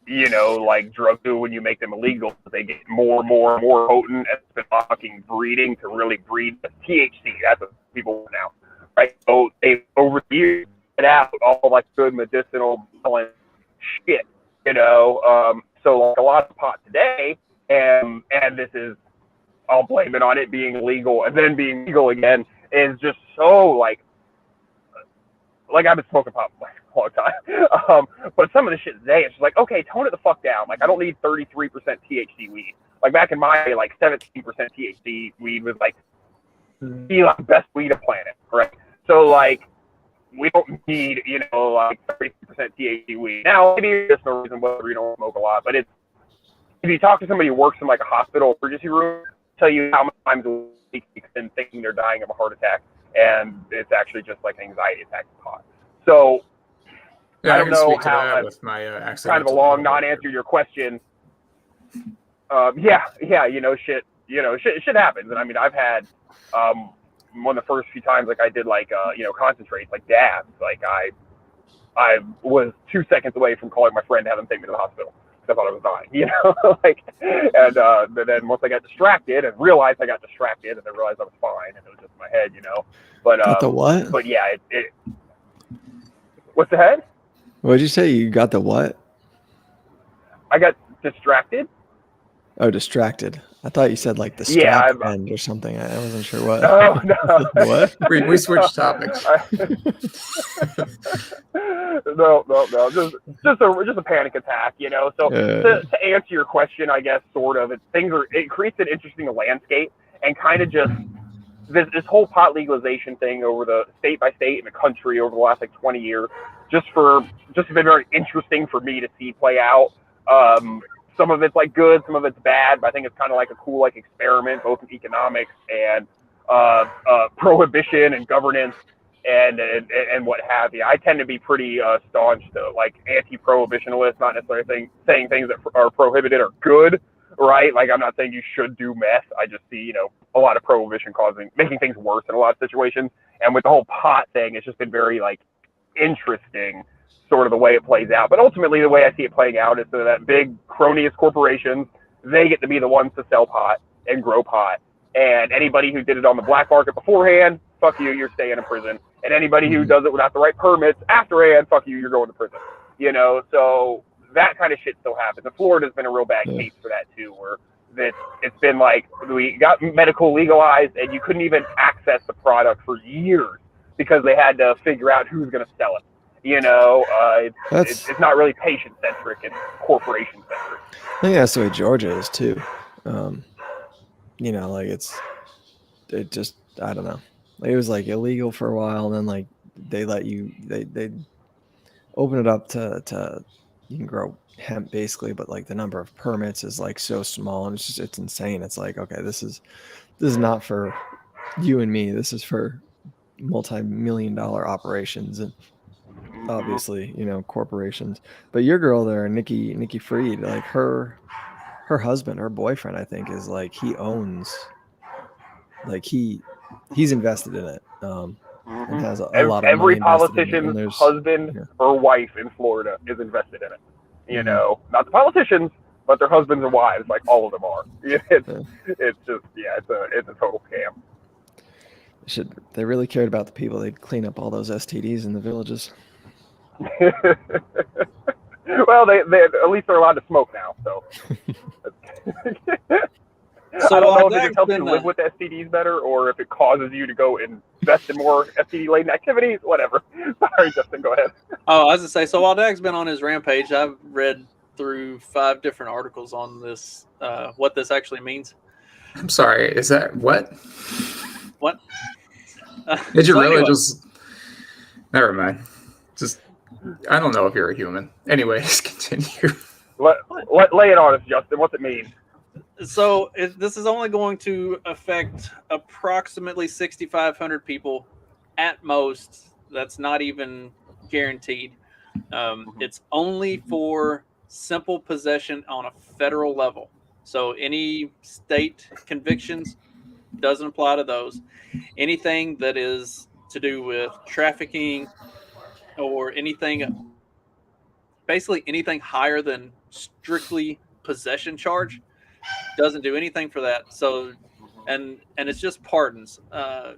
You know, like drugs do when you make them illegal, they get more and more and more potent, and it's been fucking breeding to really breed the THC. That's what people want now, right? So they over the years get out all like good medicinal shit, you know. So like a lot of pot today, and this is, I'll blame it on it being legal and then being legal again, is just so like I've been smoking pot for a long time. But some of the shit today, it's just like, okay, tone it the fuck down. Like, I don't need 33% THC weed. Like, back in my day, like, 17% THC weed was, like, the best weed on the planet, right? So, like, we don't need, you know, like, 33% THC weed. Now, maybe there's no reason why we don't smoke a lot, but it's, if you talk to somebody who works in, like, a hospital emergency room, tell you how many times a week they've been thinking they're dying of a heart attack, and it's actually just, like, an anxiety attack with pot. So, yeah, I don't know how with my kind of a long non-answer to your question. Yeah, you know, shit happens. And I mean, I've had one of the first few times, like I did like you know, concentrates, like dabs. Like I was 2 seconds away from calling my friend to have him take me to the hospital because I thought I was dying, you know. Like, and then once I got distracted and realized I got distracted, and then realized I was fine, and it was just in my head, you know. But Got the what? But yeah, it what's the head? What did you say? You got the what? I got distracted. Oh, distracted. I thought you said like the strap end or something. I wasn't sure what. Oh, no. What? We switched topics. No. Just a panic attack, you know. So to answer your question, I guess sort of, it creates an interesting landscape, and kind of just this whole pot legalization thing over the state by state in the country over the last like 20 years, just been very interesting for me to see play out. Some of it's like good, some of it's bad, but I think it's kind of like a cool like experiment, both in economics and prohibition and governance and what have you. I tend to be pretty staunch to like anti-prohibitionalist, not necessarily saying things that are prohibited are good, right? Like, I'm not saying you should do meth. I just see, a lot of prohibition making things worse in a lot of situations. And with the whole pot thing, it's just been very, like, interesting, sort of the way it plays out. But ultimately, the way I see it playing out is that big cronyist corporations, they get to be the ones to sell pot and grow pot. And anybody who did it on the black market beforehand, fuck you, you're staying in prison. And anybody who does it without the right permits afterhand, fuck you, you're going to prison. So that kind of shit still happens. And Florida's been a real bad case for that too, where it's been like we got medical legalized and you couldn't even access the product for years because they had to figure out who's going to sell it. It's not really patient centric; it's corporation centric. I think that's the way Georgia is too. Like it just, I don't know. Like, it was like illegal for a while, and then like they let you, they open it up to you can grow hemp basically, but like the number of permits is like so small, and it's insane. It's like, okay, this is not for you and me. This is for multi-million-dollar operations and obviously, corporations. But your girl there, Nikki Fried, like her husband, her boyfriend, I think, is like, he owns, like he's invested in it, and has a lot of every money politician's husband or wife in Florida is invested in it. Not the politicians, but their husbands and wives, like all of them are. It's just, it's a total scam. They really cared about the people, they'd clean up all those STDs in the villages. Well, they at least they're allowed to smoke now, so. I don't know if it helps you live with STDs better, or if it causes you to go invest in more STD-laden activities, whatever. Sorry, Justin, go ahead. Oh, I was going to say, so while Dag's been on his rampage, I've read through 5 different articles on this, what this actually means. I'm sorry, is that what? What? Did you really just... Never mind. Just, I don't know if you're a human. Anyways, continue. Lay it on us, Justin. What's it mean? So this is only going to affect approximately 6,500 people at most. That's not even guaranteed. It's only for simple possession on a federal level. So any state convictions doesn't apply to those. Anything that is to do with trafficking or anything, basically anything higher than strictly possession charge, doesn't do anything for that. So, and it's just pardons. I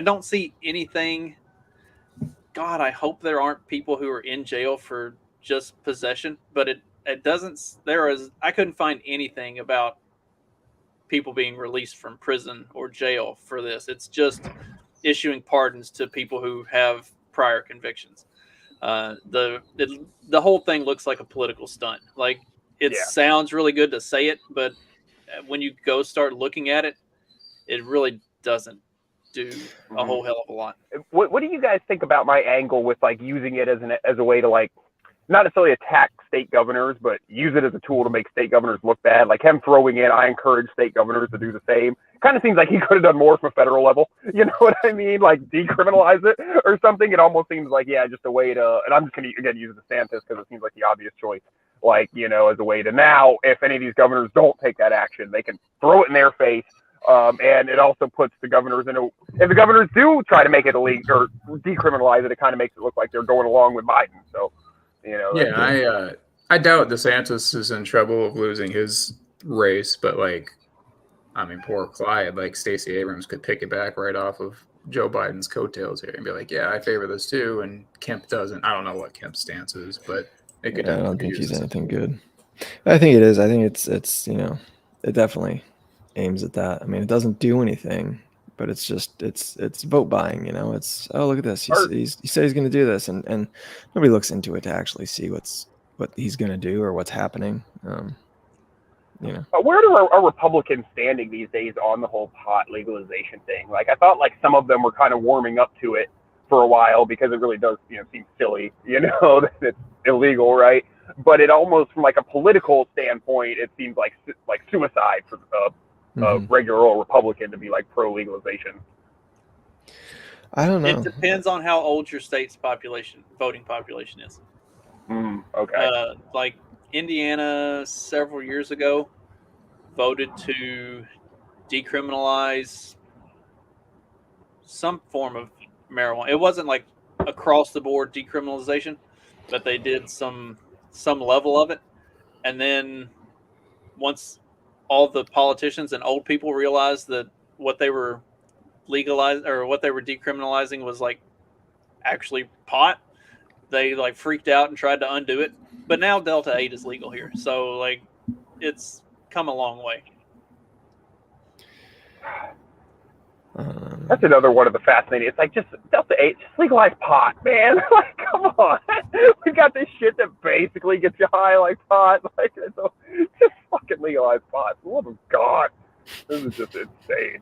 don't see anything. God, I hope there aren't people who are in jail for just possession, but it doesn't. I couldn't find anything about people being released from prison or jail for this. It's just issuing pardons to people who have prior convictions. The whole thing looks like a political stunt. Like, it sounds really good to say it, but when you go start looking at it, it really doesn't do a whole hell of a lot. What do you guys think about my angle with like using it as a way to, like, not necessarily attack state governors, but use it as a tool to make state governors look bad? Like him throwing in, I encourage state governors to do the same. Kind of seems like he could have done more from a federal level. You know what I mean? Like decriminalize it or something. It almost seems like, just a way to, and I'm just going to, again, use DeSantis because it seems like the obvious choice. Like, as a way to now, if any of these governors don't take that action, they can throw it in their face. And it also puts the governors if the governors do try to make it illegal or decriminalize it, it kind of makes it look like they're going along with Biden. So, I doubt DeSantis is in trouble of losing his race, but like, I mean, poor Clyde, like Stacey Abrams could pick it back right off of Joe Biden's coattails here and be like, I favor this too. And Kemp doesn't. I don't know what Kemp's stance is, but it could. I don't think he's anything good. I think it is. I think it's it definitely aims at that. I mean, it doesn't do anything, but it's just it's vote buying. It's, oh, look at this. He said he's going to do this, and nobody looks into it to actually see what he's going to do or what's happening. Where are Republicans standing these days on the whole pot legalization thing? Like, I thought like some of them were kind of warming up to it for a while because it really does seem silly, that it's illegal, right? But it almost, from like a political standpoint, it seems like suicide for a regular old Republican to be like pro legalization. I don't know. It depends on how old your state's voting population is. Okay. Like Indiana several years ago voted to decriminalize some form of marijuana. It wasn't like across the board decriminalization, but they did some level of it. And then once all the politicians and old people realized that what they were legalized or what they were decriminalizing was like actually pot, they like freaked out and tried to undo it. But now Delta 8 is legal here. So like it's come a long way. That's another one of the fascinating. It's like just Delta 8, just legalize pot, man. Like, come on. We got this shit that basically gets you high like pot. Like, so just fucking legalize pot. For the love of God. This is just insane.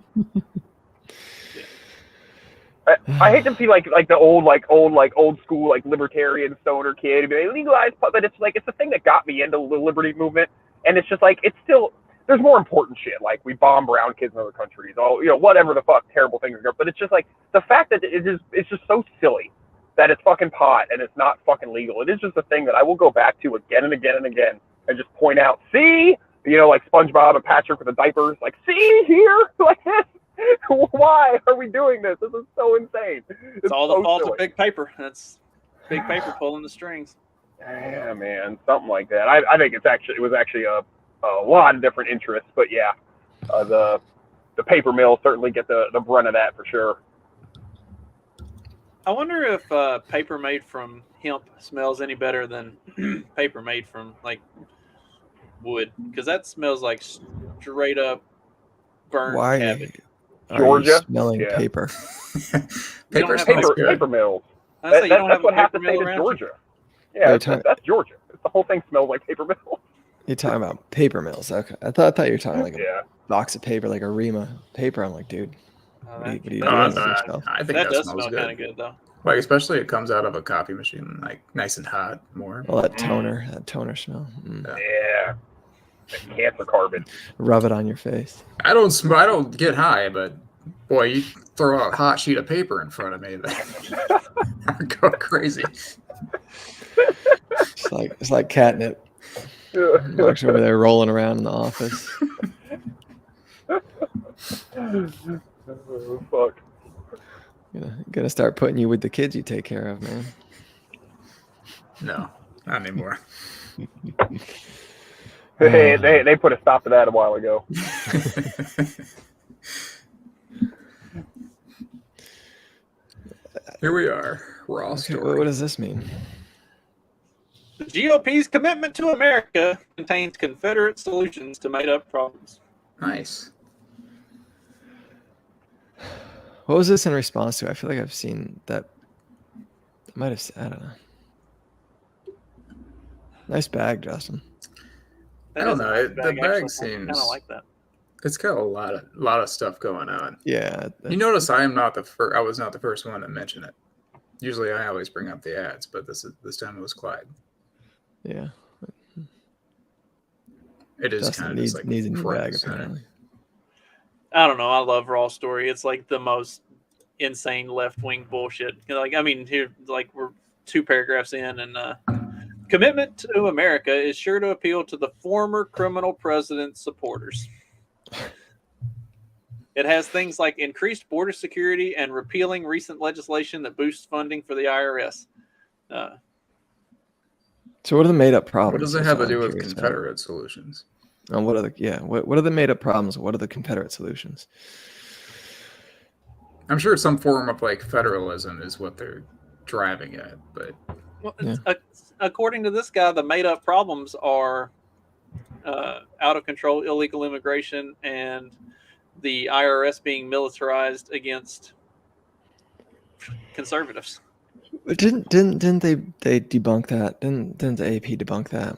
I hate to be like the old school like libertarian stoner kid. Be like, legalize pot, but it's like it's the thing that got me into the liberty movement, and it's just like it's still. There's more important shit, like we bomb brown kids in other countries, all whatever the fuck terrible things are. But it's just like the fact that it's just so silly that it's fucking pot and it's not fucking legal. It is just a thing that I will go back to again and again and again and just point out. See, like SpongeBob and Patrick with the diapers, like see here, like this. Why are we doing this? This is so insane. It's all the so fault silly. of Big Paper. That's Big Paper pulling the strings. Yeah, man, something like that. I think it was actually a lot of different interests, but yeah, the paper mills certainly get the brunt of that for sure. I wonder if paper made from hemp smells any better than paper made from like wood, because that smells like straight up burned Why cabbage. are Georgia? you smelling Yeah. paper? Paper have smells good. Paper mills. I say, you don't That's have what a half paper the mill state is around you? Georgia. Yeah, Wait, that's Georgia. The whole thing smells like paper mills. You're talking about paper mills. Okay. I thought you were talking like a Yeah. box of paper, like a Rima paper. I'm like, dude, Oh, what are you that doing does- with yourself? I think that that, does smells smell good. kind of good though. Like especially it comes out of a coffee machine, like nice and hot. More. Well, that toner smell. Yeah. The cancer carbon. Rub it on your face. I don't get high, but boy, you throw a hot sheet of paper in front of me, I go crazy. It's like catnip. Mark's over there rolling around in the office. Oh, fuck. Gonna start putting you with the kids you take care of, man. No, not anymore. They put a stop to that a while ago. Here we are. Raw Okay, story. what does this mean? The GOP's commitment to America contains Confederate solutions to made up problems. Nice. What was this in response to? I feel like I've seen that. I might have. I don't know. Nice bag, Justin. I don't know. Nice The bag actually. I seems- kind of like that. It's got a lot of stuff going on. Yeah. You notice I am not the first. I was not the first one to mention it. Usually, I always bring up the ads, but this time it was Clyde. Yeah. It is Justin kind of just like needs a new front bag, and center. apparently. I don't know. I love Raw Story. It's like the most insane left wing bullshit. Like, I mean, here, like, we're 2 paragraphs in, and commitment to America is sure to appeal to the former criminal president's supporters. It has things like increased border security and repealing recent legislation that boosts funding for the IRS. So what are the made up problems? What does it That's have to what do I'm with curious about. Confederate solutions? And what are what are the made up problems? What are the Confederate solutions? I'm sure some form of like federalism is what they're driving at, but Well, according to this guy, the made up problems are out of control illegal immigration and the IRS being militarized against conservatives. Didn't they debunk that? Didn't the AP debunk that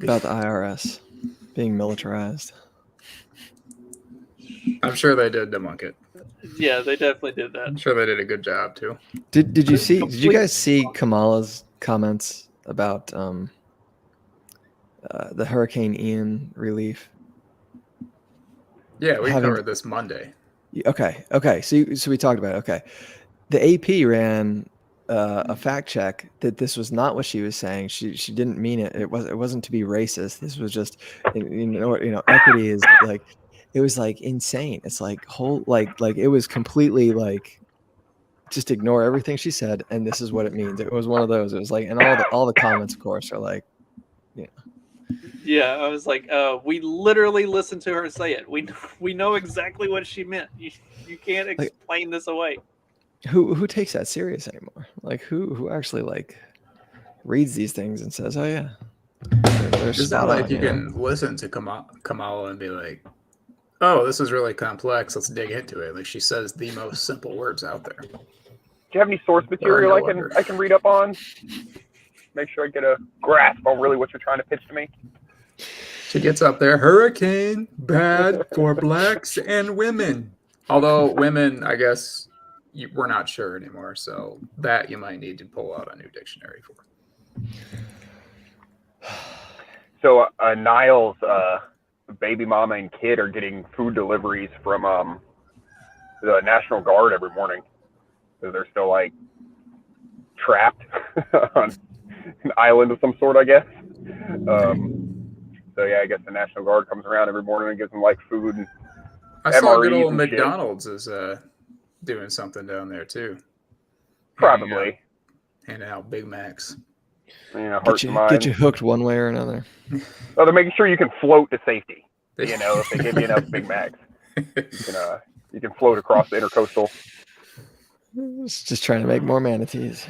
about the IRS being militarized? I'm sure they did debunk it. Yeah, they definitely did that. I'm sure they did a good job too. Did you guys see Kamala's comments about the Hurricane Ian relief? Yeah, we Having- covered this Monday. Okay. So we talked about it. Okay. The AP ran a fact check that this was not what she was saying. She didn't mean it. It wasn't to be racist. This was just equity is like it was like insane. It's like like it was completely like just ignore everything she said and this is what it means. It was one of those. It was like and all the comments of course are like Yeah, I was like, we literally listened to her say it. We know exactly what she meant. You can't explain this away. Who takes that serious anymore? Like who actually like reads these things and says, "Oh yeah, they're It's not like you can listen to Kamala and be like, "Oh, this is really complex. Let's dig into it." Like she says the most simple words out there. Do you have any source material I can read up on? Make sure I get a grasp on really what you're trying to pitch to me. She gets up there, hurricane, bad for blacks and women. Although women, I guess, we're not sure anymore. So that you might need to pull out a new dictionary for. So Niall's baby mama and kid are getting food deliveries from the National Guard every morning. So they're still like trapped on an island of some sort, I guess. So yeah, I guess the National Guard comes around every morning and gives them like food and I saw good MREs old and shit. McDonald's is doing something down there too. Probably. Handing out Big Macs. Hearts and minds. Get you hooked one way or another. Oh, they're making sure you can float to safety. If they give you enough Big Macs, you can float across the intercoastal. It's just trying to make more manatees.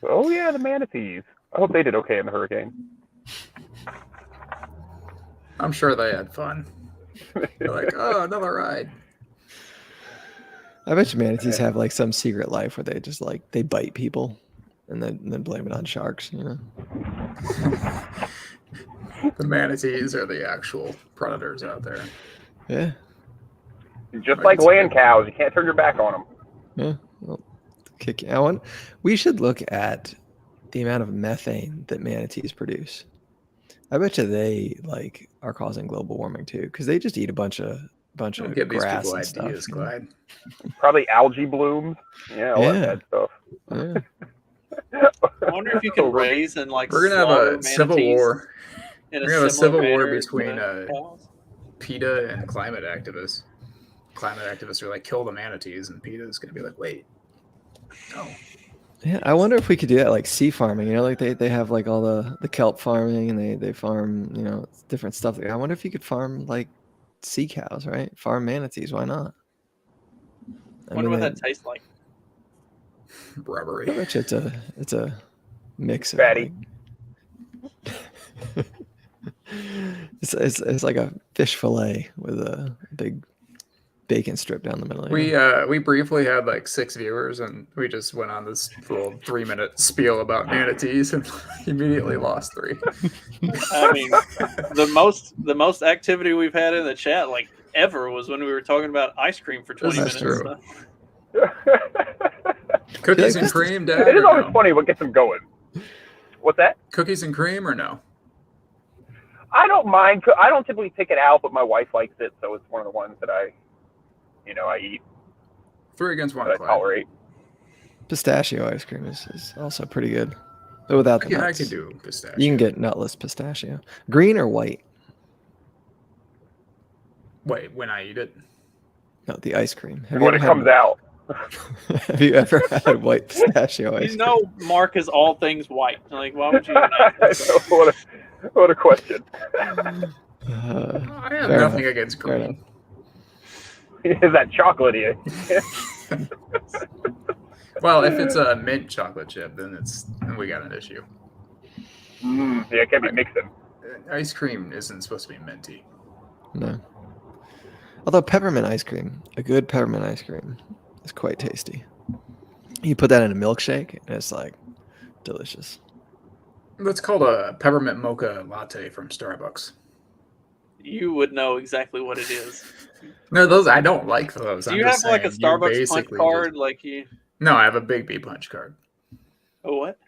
Oh yeah, the manatees. I hope they did okay in the hurricane. I'm sure they had fun. They're like, oh, another ride. I bet you manatees have like some secret life where they just like they bite people and then blame it on sharks, The manatees are the actual predators out there. Yeah. Just like land cows, you can't turn your back on them. Yeah. Well, we should look at the amount of methane that manatees produce. I bet you they like are causing global warming too, because they just eat a bunch of Give grass these people and stuff. ideas, Clyde. Probably algae blooms. Yeah, all that bad stuff. Yeah. I wonder if you can raise and like we're gonna have a civil war. We're gonna have a civil war between PETA and climate activists. Climate activists are like, kill the manatees, and PETA is gonna be like, wait, no. Yeah, I wonder if we could do that like sea farming. Like they have like all the kelp farming and they farm different stuff. I wonder if you could farm like sea cows, right? Farm manatees. Why not? I wonder what that tastes like. Rubbery. I bet you it's a mix of fatty. It's like a fish fillet with a big bacon strip down the middle. We briefly had like 6 viewers and we just went on this little 3-minute spiel about manatees and immediately lost 3. I mean, the most activity we've had in the chat like ever was when we were talking about ice cream for 20 minutes. True. Cookies and cream, Dad? It is always funny what gets them going. What's that? Cookies and cream or no? I don't mind. I don't typically pick it out, but my wife likes it, so it's one of the ones that I eat. 3 against 1. I tolerate. Pistachio ice cream is also pretty good, but without the nuts. I can do pistachio. You can get nutless pistachio. Green or white? Wait, when I eat it? No, the ice cream. When it comes out. Have you ever had white pistachio ice cream? Mark is all things white. Like, why would you do that? What a question. I have nothing against green. Is that chocolatey? Well, if it's a mint chocolate chip, then we got an issue. Yeah, it can't be mixing. Ice cream isn't supposed to be minty. No. Although peppermint ice cream, a good peppermint ice cream is quite tasty. You put that in a milkshake, and it's like delicious. That's called a peppermint mocha latte from Starbucks. You would know exactly what it is. No, those I don't like those. Do you have like a Starbucks punch card, like you? No, I have a Big B punch card. Oh, what?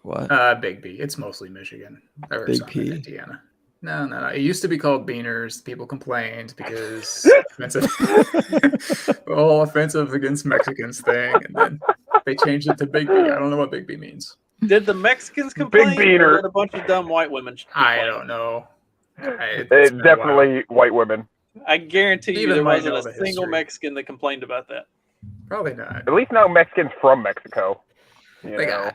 What? Big B. It's mostly Michigan. Big P. Indiana. No. It used to be called Beaners. People complained because offensive, the whole offensive against Mexicans thing, and then they changed it to Big B. I don't know what Big B means. Did the Mexicans complain? beaner. Or did a bunch of dumb white women I complain? don't know. It's It's been a while. definitely white women. I guarantee you Steven there might wasn't know a the single history. Mexican that complained about that. Probably not. At least now Mexicans from Mexico. You Like, know.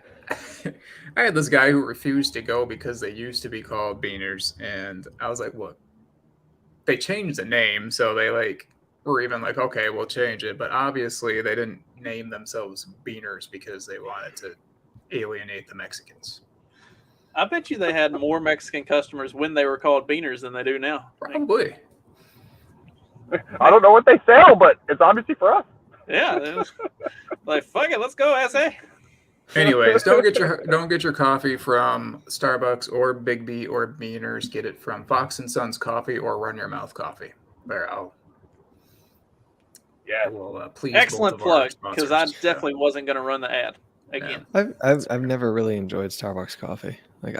I had this guy who refused to go because they used to be called Beaners, and I was like, look, they changed the name, so they like were even like, okay, we'll change it, but obviously they didn't name themselves Beaners because they wanted to alienate the Mexicans. I bet you they had more Mexican customers when they were called Beaners than they do now. Probably. I don't know what they sell, but it's obviously for us. Yeah, it was like fuck it, let's go, SA. Anyways, don't get your coffee from Starbucks or Big B or Beaners. Get it from Fox and Sons Coffee or Run Your Mouth Coffee. There, Yeah. will please. Excellent both of our plug, because I sponsors. definitely wasn't going to run the ad again. I've never really enjoyed Starbucks coffee. Like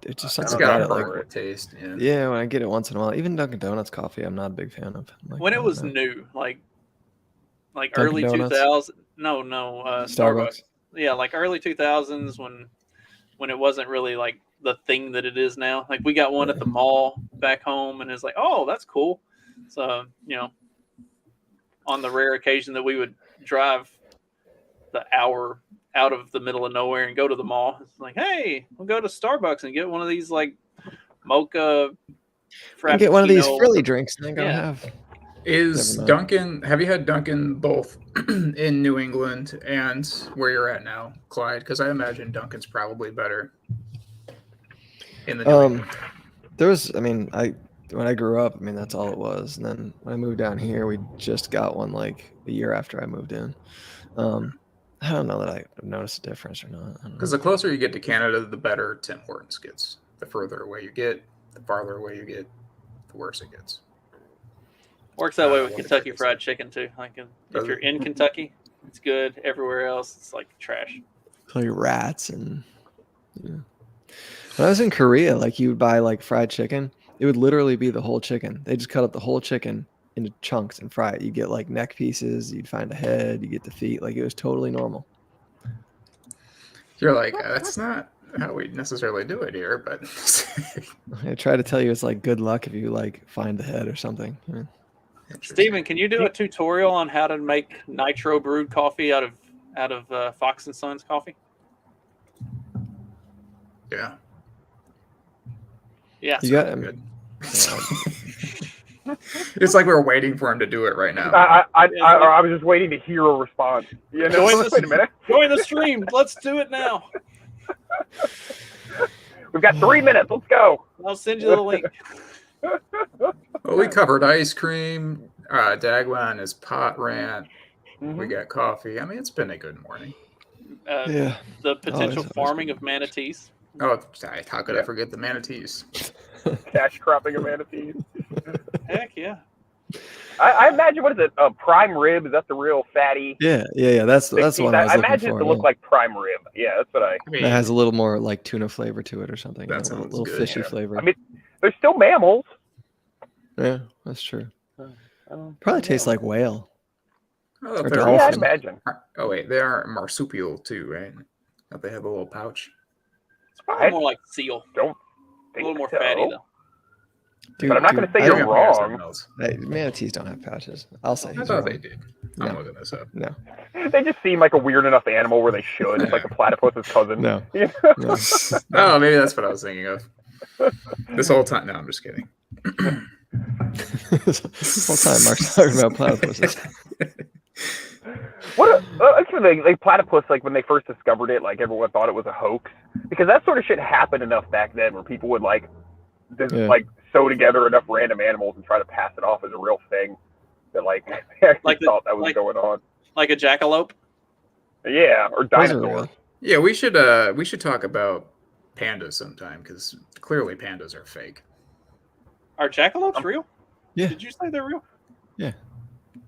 it's just It's something got about a it. Like weird taste. Yeah. yeah, when I get it once in a while, even Dunkin' Donuts coffee, I'm not a big fan of. Like, When I it don't was know. new, like Dunkin' early Donuts? 2000s. No, Starbucks. Yeah, like early 2000s when it wasn't really like the thing that it is now. Like we got one at the mall back home, and it's like, oh, that's cool. So on the rare occasion that we would drive the hour out of the middle of nowhere and go to the mall, it's like, hey, we'll go to Starbucks and get one of these like mocha And get one of these Frappuccino. frilly drinks. And I'm gonna Yeah. have. Is Never mind. Duncan? Have you had Duncan both in New England and where you're at now, Clyde? Because I imagine Duncan's probably better. In the New England. There was. I mean, when I grew up, I mean that's all it was. And then when I moved down here, we just got one like a year after I moved in. I don't know that I noticed a difference or not. I don't know. Because the closer you get to Canada, the better Tim Hortons gets. The further away you get, the farther away you get, the worse it gets. Works that way with What Kentucky is it? Fried Chicken too. Like if Does you're it? in Kentucky, it's good. Everywhere else, it's like trash. Like rats and yeah. When I was in Korea, like you would buy like fried chicken, it would literally be the whole chicken. They just cut up the whole chicken into chunks and fry it. You get like neck pieces, you'd find a head, you get the feet. Like it was totally normal. You're like, that's not how we necessarily do it here, but I try to tell you it's like good luck if you like find the head or something. Yeah. Steven, can you do a tutorial on how to make nitro brewed coffee out of Fox and Sons coffee? Yeah. Yeah. You got Good. It's like we're waiting for him to do it right now. I was just waiting to hear a response. You know, Join wait a minute. Join the stream. Let's do it now. We've got 3 minutes. Let's go. I'll send you the link. Well, we covered ice cream, Dagwan and his pot rant. Mm-hmm. We got coffee. I mean, it's been a good morning. Yeah. The potential Always farming good. of manatees. Oh, how could I forget the manatees? Cash cropping of manatees. Heck yeah. I imagine, what is it? Prime rib? Is that the real fatty? Yeah. That's the one I was I looking imagine for. it to look yeah. like prime rib. Yeah, that's what I. I mean, It has a little more like tuna flavor to it or something. That a sounds little good, fishy yeah. flavor. I mean, they're still mammals. Yeah, that's true. Probably tastes like whale. oh, or they're dolphin. Yeah, I'd also- imagine. Oh wait, they are marsupial too, right? Don't they have a little pouch? It's probably I more like seal. don't A think little more so. fatty though. Dude, But I'm not going to say I you're don't- wrong. Manatees don't have pouches. I'll say I he's thought wrong. they did. I'm No. looking this up. No, They just seem like a weird enough animal where they should. It's like a platypus's cousin. no, You no. Oh, maybe that's what I was thinking of. This whole time. No, I'm just kidding. This whole time Mark's talking about platypuses. What? Actually, like platypus, like when they first discovered it, like everyone thought it was a hoax because that sort of shit happened enough back then where people would like sew together enough random animals and try to pass it off as a real thing that like they actually thought that was going on. Like a jackalope. Yeah, or Those are dinosaurs. real. Yeah, we should talk about pandas sometime because clearly pandas are fake. Are jackalopes real? Yeah. Did you say they're real? Yeah.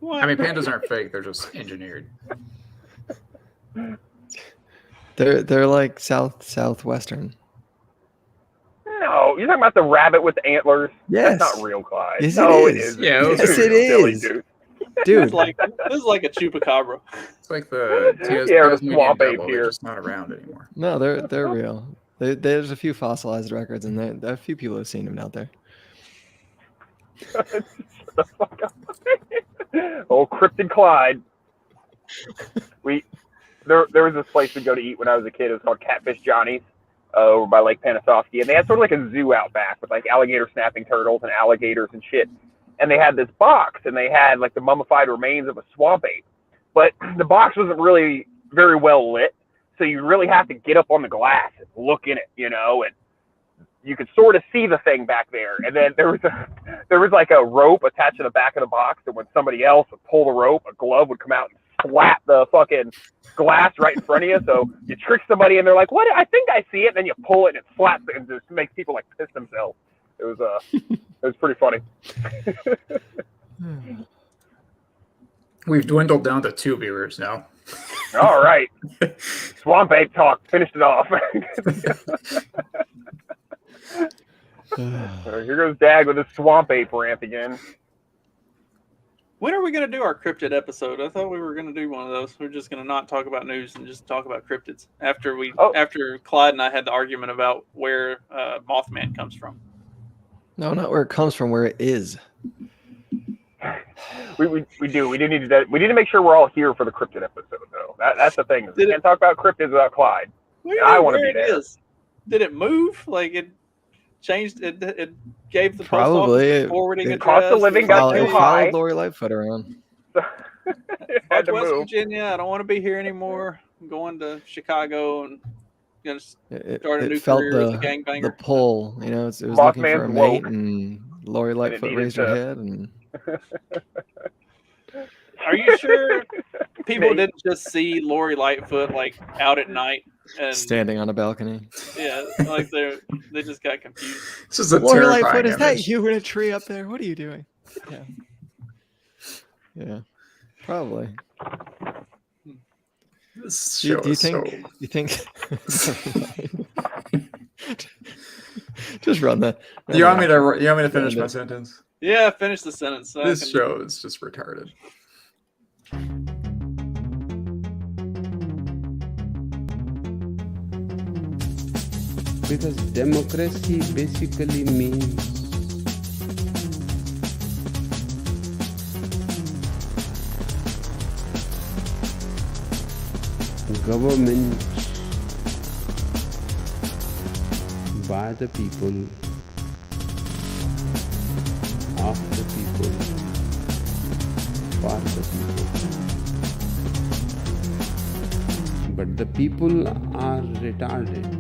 What? I mean, pandas aren't fake; they're just engineered. They're like southwestern. No, No, you're talking about the rabbit with the antlers. Yes. That's not real Clyde. Yes, no, it it is. isn't. Yeah, Yes, it Silly is. dude. Dude, This is like a chupacabra. It's like the Yeah, the Tasmanian swamp ape devil. They're here. just not around anymore. no, they're real. There's a few fossilized records, and there are a few people who've seen them out there. Shut the fuck up. Old Cryptid Clyde. There was this place we go to eat when I was a kid. It was called Catfish Johnny's over by Lake Panasoffkee, and they had sort of like a zoo out back with like alligator snapping turtles and alligators and shit. And they had this box, and they had like the mummified remains of a swamp ape, but the box wasn't really very well lit, so you really have to get up on the glass and look in it, you know, and you could sort of see the thing back there. And then there was like a rope attached to the back of the box, and when somebody else would pull the rope, a glove would come out and slap the fucking glass right in front of you. So you trick somebody, and they're like, "What? I think I see it." And then you pull it, and it slaps it, and just makes people like piss themselves. It was pretty funny. We've dwindled down to 2 viewers now. All right, swamp ape talk. Finished it off. Here goes Dag with his swamp ape rant again. When are we going to do our cryptid episode? I thought we were going to do one of those. We're just going to not talk about news and just talk about cryptids after Clyde and I had the argument about where Mothman comes from. No, not where it comes from, where it is. We do. We need to make sure we're all here for the cryptid episode, though. That's the thing. We can't talk about cryptids without Clyde. I want to be there. Did it move? Like it changed? It gave the Probably post forwarding the cost of living got too high. Followed Lori Lightfoot around. Had to West move. Virginia. I don't want to be here anymore. I'm going to Chicago and gonna start a new felt career as a gangbanger. the pull, you know, it was looking Mothman's for a mate, woke. and Lori Lightfoot needed raised her to- head, and Are you sure people didn't just see Lori Lightfoot like out at night and standing on a balcony. yeah, like they just got confused. This is a Lori terrifying Lightfoot, is that image. you in a tree up there? What are you doing? Yeah, yeah, probably. This Do show you is think? so... You think? Just run that. You want me to finish my sentence? Yeah, finish the sentence. So This show is just retarded. Because democracy basically means government by the people, of the people, for the people. But the people are retarded.